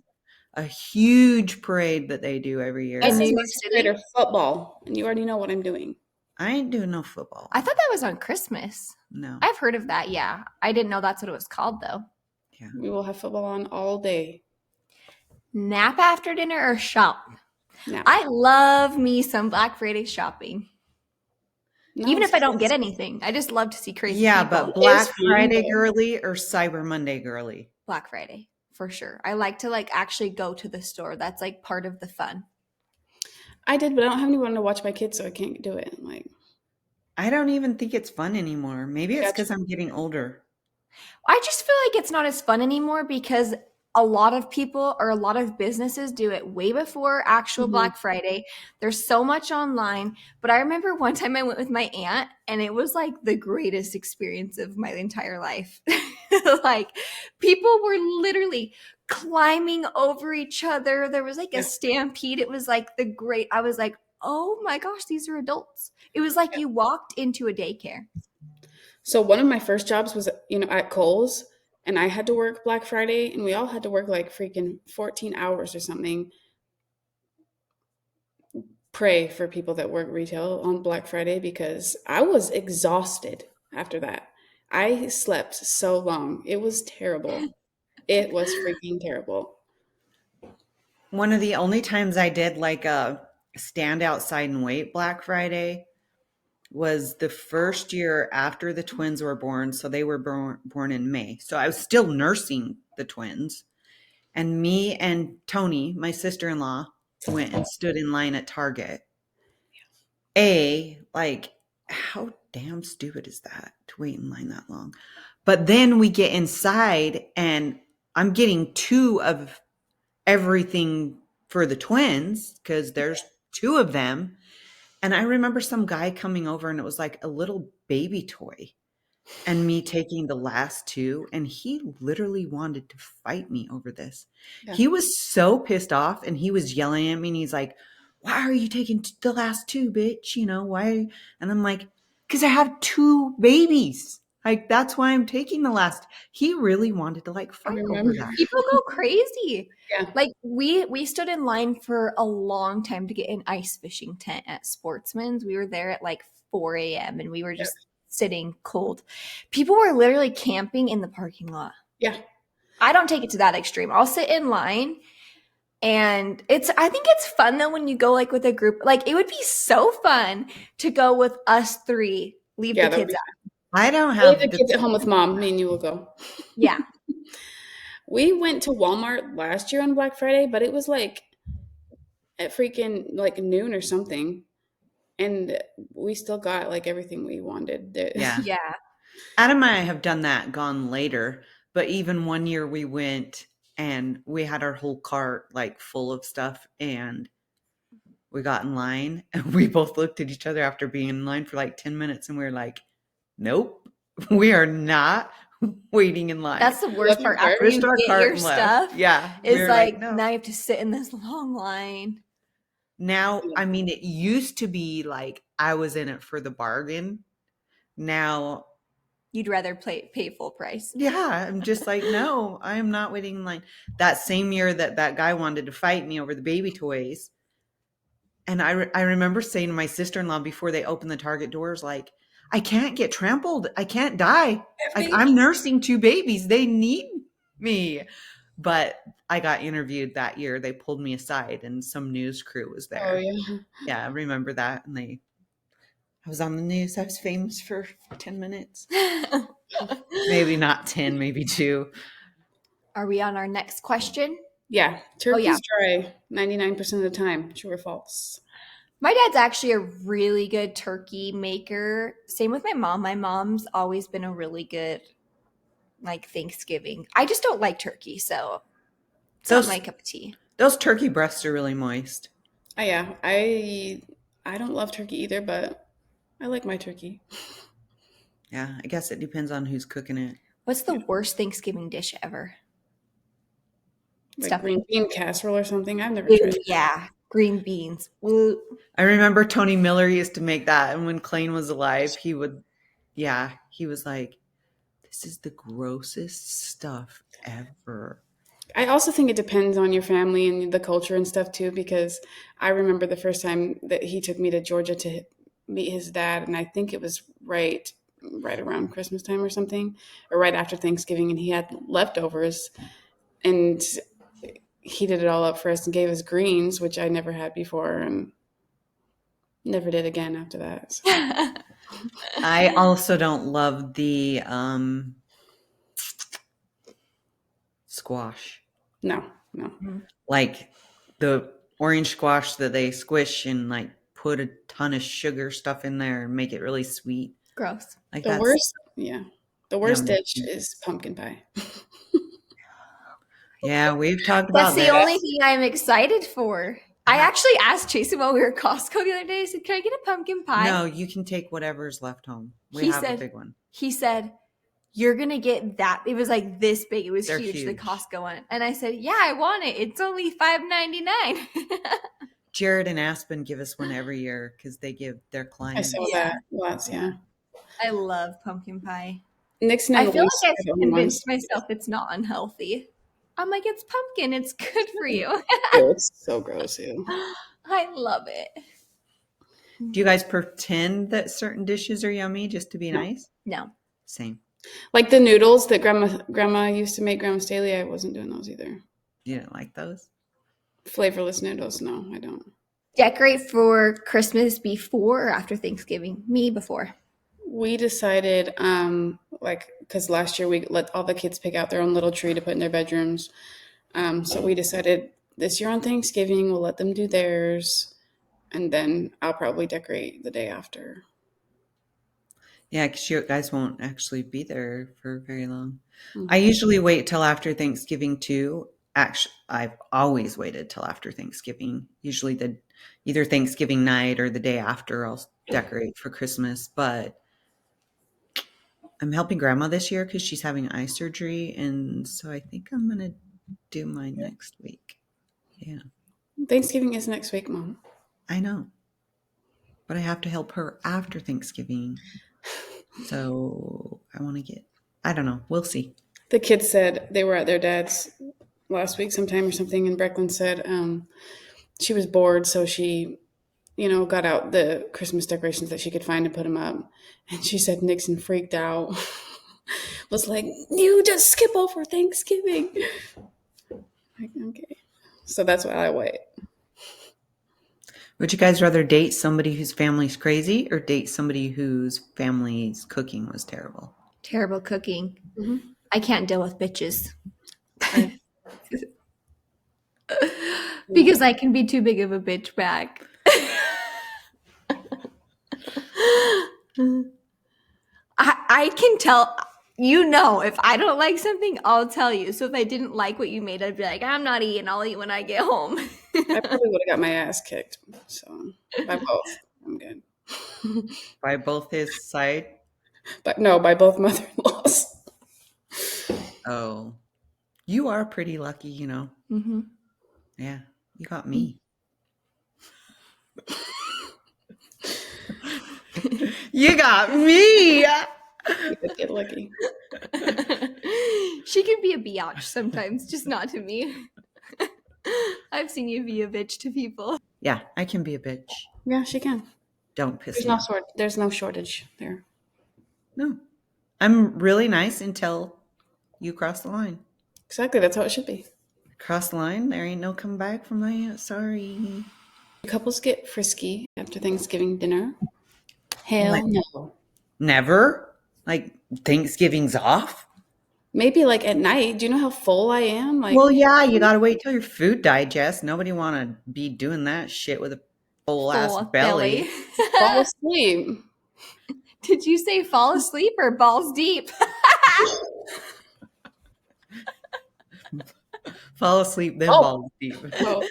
[SPEAKER 1] a huge parade that they do every year.
[SPEAKER 2] That
[SPEAKER 3] In New
[SPEAKER 2] says
[SPEAKER 3] York
[SPEAKER 2] Messy
[SPEAKER 3] City?
[SPEAKER 2] Parade or football, and you already know what I'm doing.
[SPEAKER 1] I ain't doing no football.
[SPEAKER 3] I thought that was on Christmas.
[SPEAKER 1] No.
[SPEAKER 3] I've heard of that, yeah. I didn't know that's what it was called, though.
[SPEAKER 1] Yeah.
[SPEAKER 2] We will have football on all day.
[SPEAKER 3] Nap after dinner or shop?
[SPEAKER 2] Now,
[SPEAKER 3] I love me some Black Friday shopping. Even if I don't get anything. I just love to see crazy
[SPEAKER 1] Yeah,
[SPEAKER 3] people.
[SPEAKER 1] but Black
[SPEAKER 2] fun,
[SPEAKER 1] Friday
[SPEAKER 2] though.
[SPEAKER 1] girly or Cyber Monday girly?
[SPEAKER 3] Black Friday, for sure. I like to actually go to the store. That's like part of the fun.
[SPEAKER 2] I did, but I don't have anyone to watch my kids, so I can't do it. Like,
[SPEAKER 1] I don't even think it's fun anymore. Maybe it's
[SPEAKER 2] Gotcha.
[SPEAKER 1] because I'm getting older.
[SPEAKER 3] I just feel like it's not as fun anymore because a lot of people or a lot of businesses do it way before actual
[SPEAKER 2] Mhm.
[SPEAKER 3] Black Friday. There's so much online. But I remember one time I went with my aunt and it was like the greatest experience of my entire life. Like people were literally climbing over each other. There was like
[SPEAKER 2] Yeah.
[SPEAKER 3] a stampede. It was like I was like, oh my gosh, these are adults. It was like you walked into a daycare.
[SPEAKER 2] So one of my first jobs was, at Kohl's, and I had to work Black Friday, and we all had to work like freaking 14 hours or something. Pray for people that work retail on Black Friday because I was exhausted after that. I slept so long. It was terrible. It was freaking terrible.
[SPEAKER 1] One of the only times I did like a stand outside and wait Black Friday was the first year after the twins were born. So they were born in May. So I was still nursing the twins. And me and Tony, my sister-in-law, went and stood in line at Target. Like, how damn stupid is that to wait in line that long? But then we get inside and I'm getting two of everything for the twins because there's two of them. And I remember some guy coming over and it was like a little baby toy and me taking the last two. And he literally wanted to fight me over this.
[SPEAKER 2] Yeah.
[SPEAKER 1] He was so pissed off and he was yelling at me and he's like, why are you taking the last two, bitch? Why? And I'm like, because I have two babies. Like, that's why I'm taking the last. He really wanted to like fight over
[SPEAKER 2] remember.
[SPEAKER 1] that.
[SPEAKER 3] People go crazy.
[SPEAKER 2] Yeah.
[SPEAKER 3] Like we stood in line for a long time to get an ice fishing tent at Sportsman's. We were there at like 4 a.m. and we were just sitting cold. People were literally camping in the parking lot.
[SPEAKER 2] Yeah.
[SPEAKER 3] I don't take it to that extreme. I'll sit in line and I think it's fun though when you go like with a group. Like it would be so fun to go with us three, leave
[SPEAKER 2] Yeah,
[SPEAKER 3] the
[SPEAKER 2] that would
[SPEAKER 3] kids
[SPEAKER 2] be
[SPEAKER 3] out.
[SPEAKER 1] I don't
[SPEAKER 2] Leave
[SPEAKER 1] have
[SPEAKER 2] the kids at home with mom. Me and you will go.
[SPEAKER 3] Yeah.
[SPEAKER 2] We went to Walmart last year on Black Friday, but it was like at freaking like noon or something. And we still got like everything we wanted.
[SPEAKER 1] Yeah.
[SPEAKER 3] Yeah.
[SPEAKER 1] Adam and I have done that, gone later. But even one year we went and we had our whole cart like full of stuff and we got in line and we both looked at each other after being in line for like 10 minutes and we were like, nope, we are not waiting in line.
[SPEAKER 3] That's the worst
[SPEAKER 2] Left
[SPEAKER 3] part.
[SPEAKER 2] your
[SPEAKER 3] After
[SPEAKER 2] cart?
[SPEAKER 3] you
[SPEAKER 1] Pushed our
[SPEAKER 3] get
[SPEAKER 1] cart
[SPEAKER 3] your
[SPEAKER 1] and left.
[SPEAKER 3] stuff,
[SPEAKER 1] Yeah.
[SPEAKER 3] it's
[SPEAKER 1] we were
[SPEAKER 3] like
[SPEAKER 1] no.
[SPEAKER 3] now you have to sit in this long line.
[SPEAKER 1] Now, I mean, it used to be like I was in it for the bargain. Now,
[SPEAKER 3] You'd rather pay full price.
[SPEAKER 1] yeah, I'm just like, no, I am not waiting in line. That same year that guy wanted to fight me over the baby toys. And I remember saying to my sister-in-law before they opened the Target doors, like, I can't get trampled. I can't die. Like, I'm nursing two babies. They need me. But I got interviewed that year. They pulled me aside and some news crew was
[SPEAKER 2] Oh,
[SPEAKER 1] there.
[SPEAKER 2] yeah.
[SPEAKER 1] Yeah, I remember that. And I was on the news. I was famous for 10 minutes. Maybe not 10, maybe 2.
[SPEAKER 3] Are we on our next question?
[SPEAKER 2] Yeah.
[SPEAKER 3] Oh, yeah.
[SPEAKER 2] Turkey's dry 99% of the time. True or false?
[SPEAKER 3] My dad's actually a really good turkey maker. Same with my mom. My mom's always been a really good, like, Thanksgiving. I just don't like turkey, so it's not my cup of tea.
[SPEAKER 1] Those turkey breasts are really moist.
[SPEAKER 2] Oh, yeah. I don't love turkey either, but I like my turkey.
[SPEAKER 1] Yeah, I guess it depends on who's cooking it.
[SPEAKER 3] What's the worst Thanksgiving dish ever?
[SPEAKER 2] Like
[SPEAKER 3] Stuffing.
[SPEAKER 2] green bean casserole or something. I've never tried it.
[SPEAKER 3] Yeah, green beans. Woo.
[SPEAKER 1] I remember Tony Miller used to make that. And when Clayne was alive, he was like, this is the grossest stuff ever.
[SPEAKER 2] I also think it depends on your family and the culture and stuff too, because I remember the first time that he took me to Georgia to meet his dad, and I think it was right around Christmas time or something, or right after Thanksgiving, and he had leftovers, and he did it all up for us and gave us greens, which I never had before, and never did again after that. So.
[SPEAKER 1] I also don't love the squash.
[SPEAKER 2] No.
[SPEAKER 1] Like the orange squash that they squish and like put a ton of sugar stuff in there and make it really sweet.
[SPEAKER 3] Gross.
[SPEAKER 1] Like
[SPEAKER 2] The worst dish is pumpkin pie.
[SPEAKER 1] Yeah, we've talked about
[SPEAKER 3] That's the only thing I'm excited for. I actually asked Jason while we were at Costco the other day, I said, can I get a pumpkin pie?
[SPEAKER 1] No, you can take whatever's left home. We have a big one.
[SPEAKER 3] He said, you're going to get that. It was like this big. It was
[SPEAKER 1] They're
[SPEAKER 3] huge, the
[SPEAKER 1] huge.
[SPEAKER 3] Costco one. And I said, yeah, I want it. It's only $5.99.
[SPEAKER 1] Jared and Aspen give us one every year because they give their
[SPEAKER 2] I
[SPEAKER 1] clients.
[SPEAKER 2] saw that lots, yeah.
[SPEAKER 3] I love pumpkin pie.
[SPEAKER 2] Nixon
[SPEAKER 3] I
[SPEAKER 2] and
[SPEAKER 3] feel
[SPEAKER 2] Elise
[SPEAKER 3] like
[SPEAKER 2] are
[SPEAKER 3] I've
[SPEAKER 2] the only
[SPEAKER 3] convinced
[SPEAKER 2] ones.
[SPEAKER 3] myself it's not unhealthy. I'm like, it's pumpkin. It's good for you.
[SPEAKER 2] Ew, it's so gross, ew.
[SPEAKER 3] I love it.
[SPEAKER 1] Do you guys pretend that certain dishes are yummy just to be nice?
[SPEAKER 3] No.
[SPEAKER 1] Same.
[SPEAKER 2] Like the noodles that grandma used to make, Grandma Staley, I wasn't doing those either.
[SPEAKER 1] You didn't like those?
[SPEAKER 2] Flavorless noodles, no, I don't.
[SPEAKER 3] Decorate for Christmas before or after Thanksgiving? Me before.
[SPEAKER 2] We decided, because last year we let all the kids pick out their own little tree to put in their bedrooms. So we decided this year on Thanksgiving, we'll let them do theirs, and then I'll probably decorate the day after.
[SPEAKER 1] Yeah, because you guys won't actually be there for very long. Mm-hmm. I usually wait till after Thanksgiving too. Actually, I've always waited till after Thanksgiving. Usually either Thanksgiving night or the day after I'll decorate for Christmas. But I'm helping Grandma this year because she's having eye surgery. And so I think I'm going to do mine next week. Yeah. Thanksgiving
[SPEAKER 2] is next week, Mom.
[SPEAKER 1] I know. But I have to help her after Thanksgiving. So I want to I don't know. We'll see.
[SPEAKER 2] The kids said they were at their dad's last week sometime or something. And Brecklin said she was bored. So she, got out the Christmas decorations that she could find and put them up. And she said Nixon freaked out. Was like, you just skip over Thanksgiving. Like, okay. So that's why I wait.
[SPEAKER 1] Would you guys rather date somebody whose family's crazy or date somebody whose family's cooking was terrible?
[SPEAKER 3] Terrible cooking. Mm-hmm. I can't deal with bitches. Because I can be too big of a bitch back. I can tell, if I don't like something, I'll tell you. So if I didn't like what you made, I'd be like, I'm not eating. I'll eat when I get home.
[SPEAKER 2] I probably would have got my ass kicked. So by both, I'm good.
[SPEAKER 1] By both his side?
[SPEAKER 2] But no, by both mother-in-laws.
[SPEAKER 1] Oh, you are pretty lucky, Mm-hmm. Yeah, you got me. You got me.
[SPEAKER 2] You get lucky.
[SPEAKER 3] She can be a biatch sometimes, just not to me. I've seen you be a bitch to people.
[SPEAKER 1] Yeah, I can be a bitch.
[SPEAKER 2] Yeah, she can.
[SPEAKER 1] Don't piss me off.
[SPEAKER 2] There's no shortage there.
[SPEAKER 1] No. I'm really nice until you cross the line.
[SPEAKER 2] Exactly. That's how it should be.
[SPEAKER 1] Cross the line. There ain't no come back from that. Sorry.
[SPEAKER 2] Couples get frisky after Thanksgiving dinner. Hell
[SPEAKER 1] Like,
[SPEAKER 2] no.
[SPEAKER 1] never? Like Thanksgiving's off?
[SPEAKER 2] Maybe like at night. Do you know how full I am? Like,
[SPEAKER 1] Well, yeah, you gotta wait till your food digests. Nobody wanna be doing that shit with a full ass
[SPEAKER 3] Full
[SPEAKER 1] belly.
[SPEAKER 2] fall asleep.
[SPEAKER 3] Did you say fall asleep or balls deep?
[SPEAKER 1] Fall asleep, then
[SPEAKER 2] Oh.
[SPEAKER 1] balls deep.
[SPEAKER 2] Oh,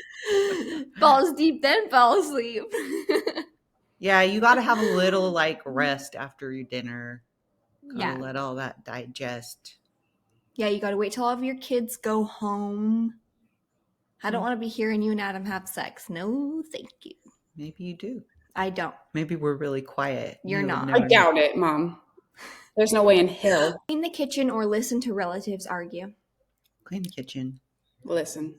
[SPEAKER 3] Balls deep, then fall asleep.
[SPEAKER 1] Yeah, you gotta have a little like rest after your dinner. Gotta
[SPEAKER 3] Yeah.
[SPEAKER 1] let all that digest.
[SPEAKER 3] Yeah, you gotta wait till all of your kids go home. I don't want to be hearing you and Adam have sex. No, thank you.
[SPEAKER 1] Maybe you do.
[SPEAKER 3] I don't.
[SPEAKER 1] Maybe we're really quiet.
[SPEAKER 3] You're
[SPEAKER 1] You would
[SPEAKER 3] not.
[SPEAKER 2] I
[SPEAKER 1] never know.
[SPEAKER 2] doubt it, Mom. There's no way in hell.
[SPEAKER 3] Clean the kitchen or listen to relatives argue.
[SPEAKER 1] Clean the kitchen.
[SPEAKER 2] Listen.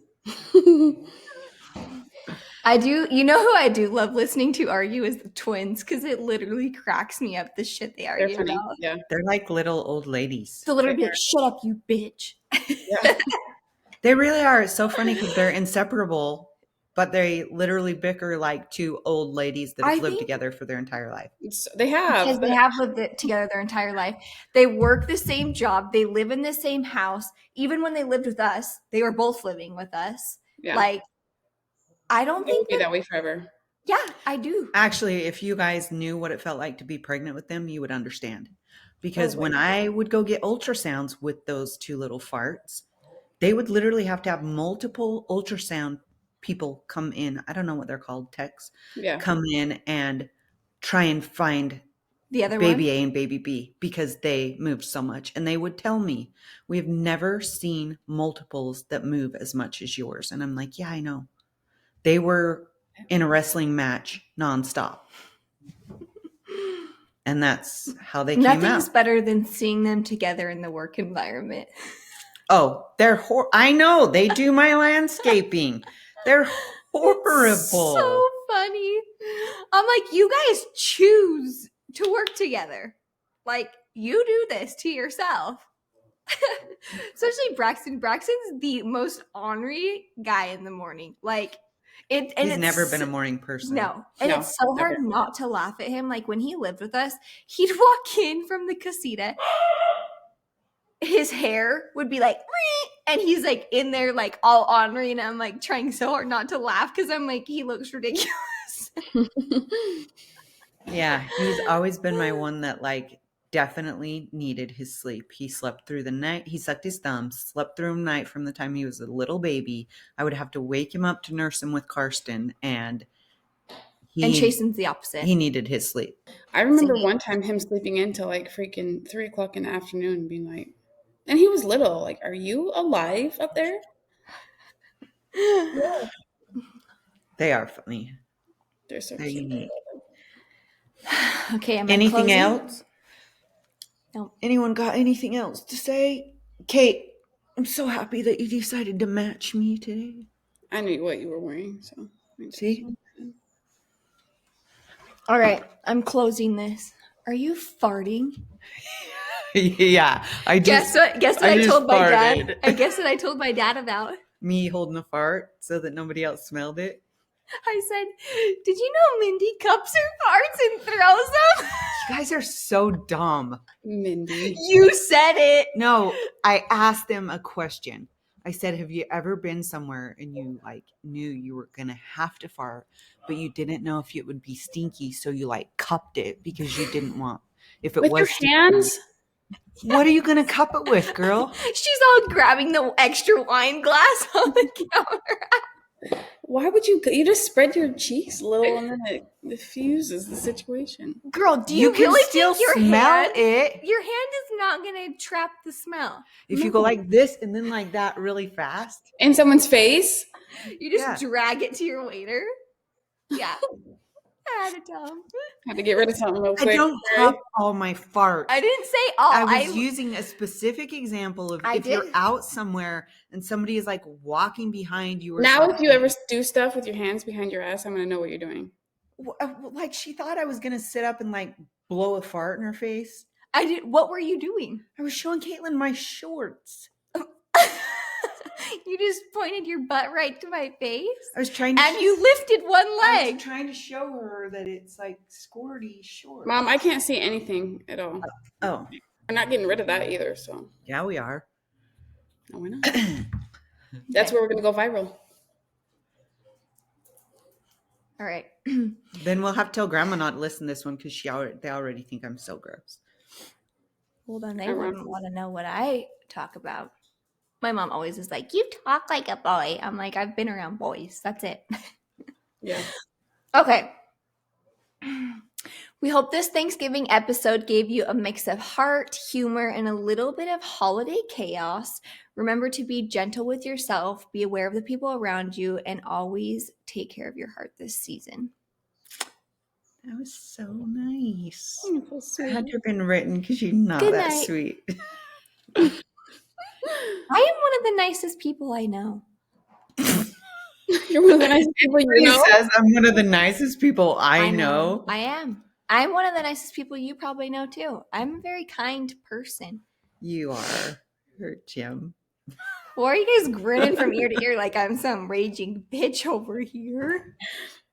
[SPEAKER 3] I do. You know who I do love listening to argue is the twins because it literally cracks me up the shit they
[SPEAKER 2] They're
[SPEAKER 3] argue
[SPEAKER 2] funny.
[SPEAKER 3] about.
[SPEAKER 2] Yeah.
[SPEAKER 1] They're like little old ladies.
[SPEAKER 3] So literally be like, "Shut up, you bitch."
[SPEAKER 2] Yeah.
[SPEAKER 1] They really are. It's so funny because they're inseparable, but they literally bicker like two old ladies that have
[SPEAKER 3] I
[SPEAKER 1] lived
[SPEAKER 3] think-
[SPEAKER 1] together for their entire life.
[SPEAKER 2] They have.
[SPEAKER 3] Because they have lived it together their entire life. They work the same job. They live in the same house. Even when they lived with us, they were both living with us.
[SPEAKER 2] Yeah.
[SPEAKER 3] Like, I don't
[SPEAKER 2] It would
[SPEAKER 3] think
[SPEAKER 2] be that way forever.
[SPEAKER 3] Yeah, I do.
[SPEAKER 1] Actually, if you guys knew what it felt like to be pregnant with them, you would understand. Because
[SPEAKER 2] Oh,
[SPEAKER 1] when I would go get ultrasounds with those two little farts, they would literally have to have multiple ultrasound people come in. I don't know what they're called, techs,
[SPEAKER 2] Yeah.
[SPEAKER 1] come in and try and find
[SPEAKER 3] The other
[SPEAKER 1] baby
[SPEAKER 3] one.
[SPEAKER 1] A and baby B because they moved so much. And they would tell me, we've never seen multiples that move as much as yours. And I'm like, yeah, I know. They were in a wrestling match nonstop. And that's how they came
[SPEAKER 3] Nothing's
[SPEAKER 1] out.
[SPEAKER 3] better than seeing them together in the work environment.
[SPEAKER 1] Oh, they're I know. They do my landscaping. They're horrible.
[SPEAKER 3] It's so funny. I'm like, you guys choose to work together. Like, you do this to yourself. Especially Braxton. Braxton's the most ornery guy in the morning. Like,
[SPEAKER 1] He's never been a morning person.
[SPEAKER 3] No. And
[SPEAKER 2] No,
[SPEAKER 3] it's so hard
[SPEAKER 2] never.
[SPEAKER 3] not to laugh at him. Like, when he lived with us, he'd walk in from the casita. His hair would be like, "Meh," and he's like in there, like all ornery. And I'm like trying so hard not to laugh because I'm like, he looks ridiculous.
[SPEAKER 1] Yeah, he's always been my one that like definitely needed his sleep. He slept through the night. He sucked his thumb, slept through the night from the time he was a little baby. I would have to wake him up to nurse him with Karsten, and
[SPEAKER 3] And Chasen's the opposite.
[SPEAKER 2] Mm-hmm.
[SPEAKER 1] he needed his sleep.
[SPEAKER 2] I remember
[SPEAKER 3] Same.
[SPEAKER 2] one time him sleeping in till like freaking 3 o'clock in the afternoon and being like, and he was little. Like, are you alive up there?
[SPEAKER 1] They are funny.
[SPEAKER 2] They're so
[SPEAKER 1] They're
[SPEAKER 2] cute.
[SPEAKER 1] unique.
[SPEAKER 3] Okay, am I
[SPEAKER 1] Anything
[SPEAKER 3] closing?
[SPEAKER 1] else?
[SPEAKER 3] No.
[SPEAKER 1] Anyone got anything else to say? Kate, I'm so happy that you decided to match me today.
[SPEAKER 2] I knew what you were wearing, so.
[SPEAKER 1] See?
[SPEAKER 3] All right, I'm closing this. Are you farting?
[SPEAKER 1] Yeah, I just
[SPEAKER 3] Guess what
[SPEAKER 1] I
[SPEAKER 3] I
[SPEAKER 1] just
[SPEAKER 3] told my dad?
[SPEAKER 1] farted.
[SPEAKER 3] I guess what I told my dad about.
[SPEAKER 1] me holding a fart so that nobody else smelled it.
[SPEAKER 3] I said, "Did you know Mindy cups her farts and throws them?"
[SPEAKER 1] You guys are so dumb.
[SPEAKER 2] Mindy.
[SPEAKER 3] You said it.
[SPEAKER 1] No, I asked them a question. I said, have you ever been somewhere and you like knew you were going to have to fart, but you didn't know if it would be stinky, so you like cupped it because you didn't want if it
[SPEAKER 2] With
[SPEAKER 1] was
[SPEAKER 2] your
[SPEAKER 1] stinky.
[SPEAKER 2] hands?
[SPEAKER 1] What are you going to cup it with, girl?
[SPEAKER 3] She's all grabbing the extra wine glass on the counter.
[SPEAKER 2] Why would you just spread your cheeks a little and then it diffuses the situation?
[SPEAKER 3] Girl, do you,
[SPEAKER 1] can
[SPEAKER 3] really
[SPEAKER 1] still
[SPEAKER 3] think your
[SPEAKER 1] smell
[SPEAKER 3] hand,
[SPEAKER 1] it.
[SPEAKER 3] your hand is not going to trap the smell?
[SPEAKER 1] If you go like this and then like that really fast.
[SPEAKER 2] In someone's face?
[SPEAKER 3] You just
[SPEAKER 1] Yeah.
[SPEAKER 3] drag it to your waiter. Yeah. I had to tell him.
[SPEAKER 2] Had to get rid of something real
[SPEAKER 1] I
[SPEAKER 2] quick.
[SPEAKER 1] don't cup all my farts.
[SPEAKER 3] I didn't say all.
[SPEAKER 1] I was using a specific example of
[SPEAKER 3] I
[SPEAKER 1] if you're
[SPEAKER 3] did.
[SPEAKER 1] out somewhere and somebody is like walking behind you or
[SPEAKER 2] Now,
[SPEAKER 1] something.
[SPEAKER 2] if you ever do stuff with your hands behind your ass, I'm going to know what you're doing.
[SPEAKER 1] Like she thought I was going to sit up and like blow a fart in her face.
[SPEAKER 3] I did. What were you doing?
[SPEAKER 1] I was showing Caitlin my shorts.
[SPEAKER 3] You just pointed your butt right to my face.
[SPEAKER 1] I was trying to.
[SPEAKER 3] And you lifted one
[SPEAKER 1] I
[SPEAKER 3] leg.
[SPEAKER 1] was trying to show her that it's like squirty short.
[SPEAKER 2] Mom, I can't see anything at all.
[SPEAKER 1] Oh,
[SPEAKER 2] We're not getting rid of that either, so
[SPEAKER 1] yeah, we are.
[SPEAKER 2] no, we're not. That's where we're gonna go viral.
[SPEAKER 3] All right.
[SPEAKER 1] Then we'll have to tell Grandma not to listen to this one because they already think I'm so gross.
[SPEAKER 3] Well, then they wouldn't want to know what I talk about. My mom always is like, you talk like a boy. I'm like, I've been around boys. That's it.
[SPEAKER 2] Yeah.
[SPEAKER 3] Okay. We hope this Thanksgiving episode gave you a mix of heart, humor, and a little bit of holiday chaos. Remember to be gentle with yourself, be aware of the people around you, and always take care of your heart this season.
[SPEAKER 1] That was so nice.
[SPEAKER 2] Oh, so
[SPEAKER 1] It had to have been written because you're not
[SPEAKER 3] Good
[SPEAKER 1] that
[SPEAKER 3] night.
[SPEAKER 1] sweet.
[SPEAKER 3] I am one of the nicest people I know.
[SPEAKER 2] You're one of the nicest people you
[SPEAKER 1] He
[SPEAKER 2] know.
[SPEAKER 1] says I'm one of the nicest people I know.
[SPEAKER 3] I am. I'm one of the nicest people you probably know too. I'm a very kind person.
[SPEAKER 1] You are. Hurt Jim.
[SPEAKER 3] Why are you guys grinning from ear to ear like I'm some raging bitch over here?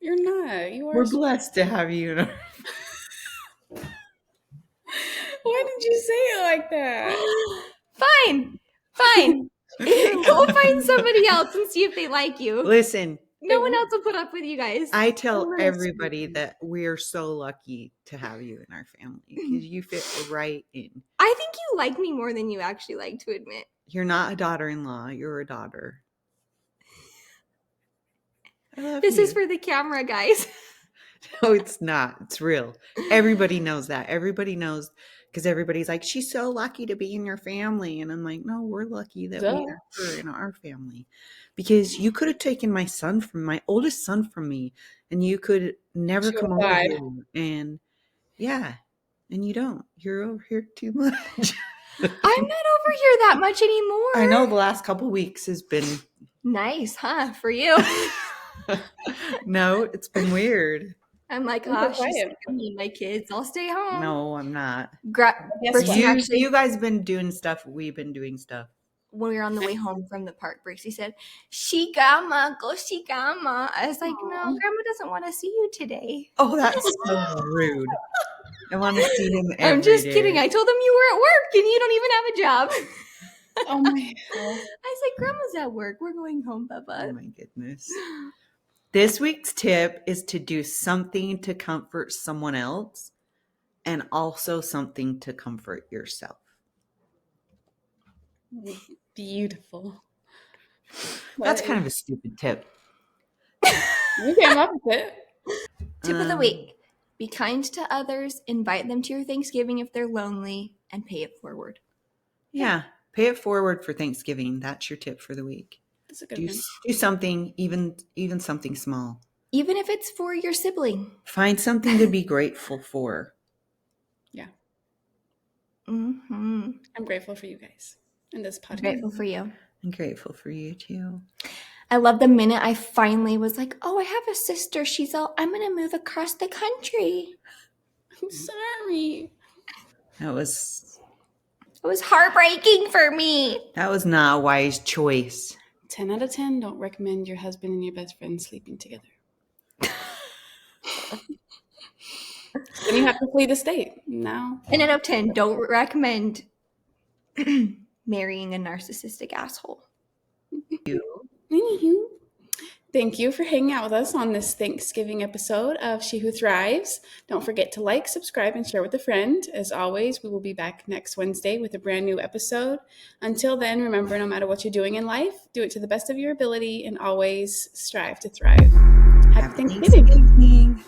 [SPEAKER 2] You're not. You are.
[SPEAKER 1] We're blessed to have you in our
[SPEAKER 2] Why did you say it like that?
[SPEAKER 3] Fine. Go find somebody else and see if they like you.
[SPEAKER 1] Listen,
[SPEAKER 3] No one else will put up with you guys.
[SPEAKER 1] I tell
[SPEAKER 2] Oh,
[SPEAKER 1] everybody that we're so lucky to have you in our family because you fit right in.
[SPEAKER 3] I think you like me more than you actually like to admit.
[SPEAKER 1] You're not a daughter-in-law. You're a daughter. I love
[SPEAKER 3] This
[SPEAKER 1] you.
[SPEAKER 3] is for the camera, guys.
[SPEAKER 1] No, it's not. It's real. Everybody knows that. Everybody knows because everybody's like, she's so lucky to be in your family. And I'm like, no, we're lucky that we
[SPEAKER 2] Duh.
[SPEAKER 1] have her in our family. Because you could have taken my oldest son from me, and you could never
[SPEAKER 2] She
[SPEAKER 1] come
[SPEAKER 2] would've
[SPEAKER 1] over
[SPEAKER 2] died.
[SPEAKER 1] here. And yeah, and you don't. You're over here too much.
[SPEAKER 3] I'm not over here that much anymore.
[SPEAKER 1] I know the last couple weeks has been
[SPEAKER 3] Nice, huh? For you.
[SPEAKER 1] no, it's been weird.
[SPEAKER 3] I'm like,
[SPEAKER 2] You're
[SPEAKER 3] oh, she's
[SPEAKER 2] quiet.
[SPEAKER 3] sick of me, my kids. I'll stay home.
[SPEAKER 1] No, I'm not.
[SPEAKER 2] Guess
[SPEAKER 3] Brixie
[SPEAKER 2] what?
[SPEAKER 3] actually,
[SPEAKER 1] You guys been doing stuff. We've been doing stuff.
[SPEAKER 3] when we were on the way home from the park, Brixie said, "She Grandma, go see Grandma." I was like, no,
[SPEAKER 2] Aw.
[SPEAKER 3] Grandma doesn't want to see you today.
[SPEAKER 1] Oh, that's so rude. I want to see him every
[SPEAKER 3] I'm just
[SPEAKER 1] day.
[SPEAKER 3] kidding. I told them you were at work and you don't even have a job.
[SPEAKER 2] Oh my God.
[SPEAKER 3] I said, Grandma's at work. We're going home,
[SPEAKER 1] Oh
[SPEAKER 3] Bubba.
[SPEAKER 1] my goodness. This week's tip is to do something to comfort someone else and also something to comfort yourself.
[SPEAKER 2] Beautiful.
[SPEAKER 1] That's kind of a stupid tip.
[SPEAKER 2] You came up with it.
[SPEAKER 3] Tip of the week. Be kind to others. Invite them to your Thanksgiving if they're lonely and pay it forward.
[SPEAKER 1] Yeah. Pay it forward for Thanksgiving. That's your tip for the week.
[SPEAKER 2] That's a good
[SPEAKER 1] Do
[SPEAKER 2] one.
[SPEAKER 1] something, even something small.
[SPEAKER 3] Even if it's for your sibling.
[SPEAKER 1] Find something to be grateful for.
[SPEAKER 2] Yeah.
[SPEAKER 3] Mm-hmm.
[SPEAKER 2] I'm grateful for you guys in this
[SPEAKER 3] I'm
[SPEAKER 2] podcast.
[SPEAKER 3] grateful for you.
[SPEAKER 1] I'm grateful for you too.
[SPEAKER 3] I love the minute I finally was like, oh, I have a sister. She's all, I'm going to move across the country.
[SPEAKER 2] I'm sorry.
[SPEAKER 1] That was
[SPEAKER 3] It was heartbreaking for me.
[SPEAKER 1] not a wise choice.
[SPEAKER 2] 10 out of 10 don't recommend your husband and your best friend sleeping together. Then you have to flee the state. No.
[SPEAKER 3] 10 out of 10, don't recommend marrying a narcissistic asshole.
[SPEAKER 2] Anywho, thank you for hanging out with us on this Thanksgiving episode of She Who Thrives. Don't forget to like, subscribe, and share with a friend. As always, we will be back next Wednesday with a brand new episode. Until then, remember, no matter what you're doing in life, do it to the best of your ability and always strive to thrive. Happy Thanksgiving.
[SPEAKER 1] Thanksgiving.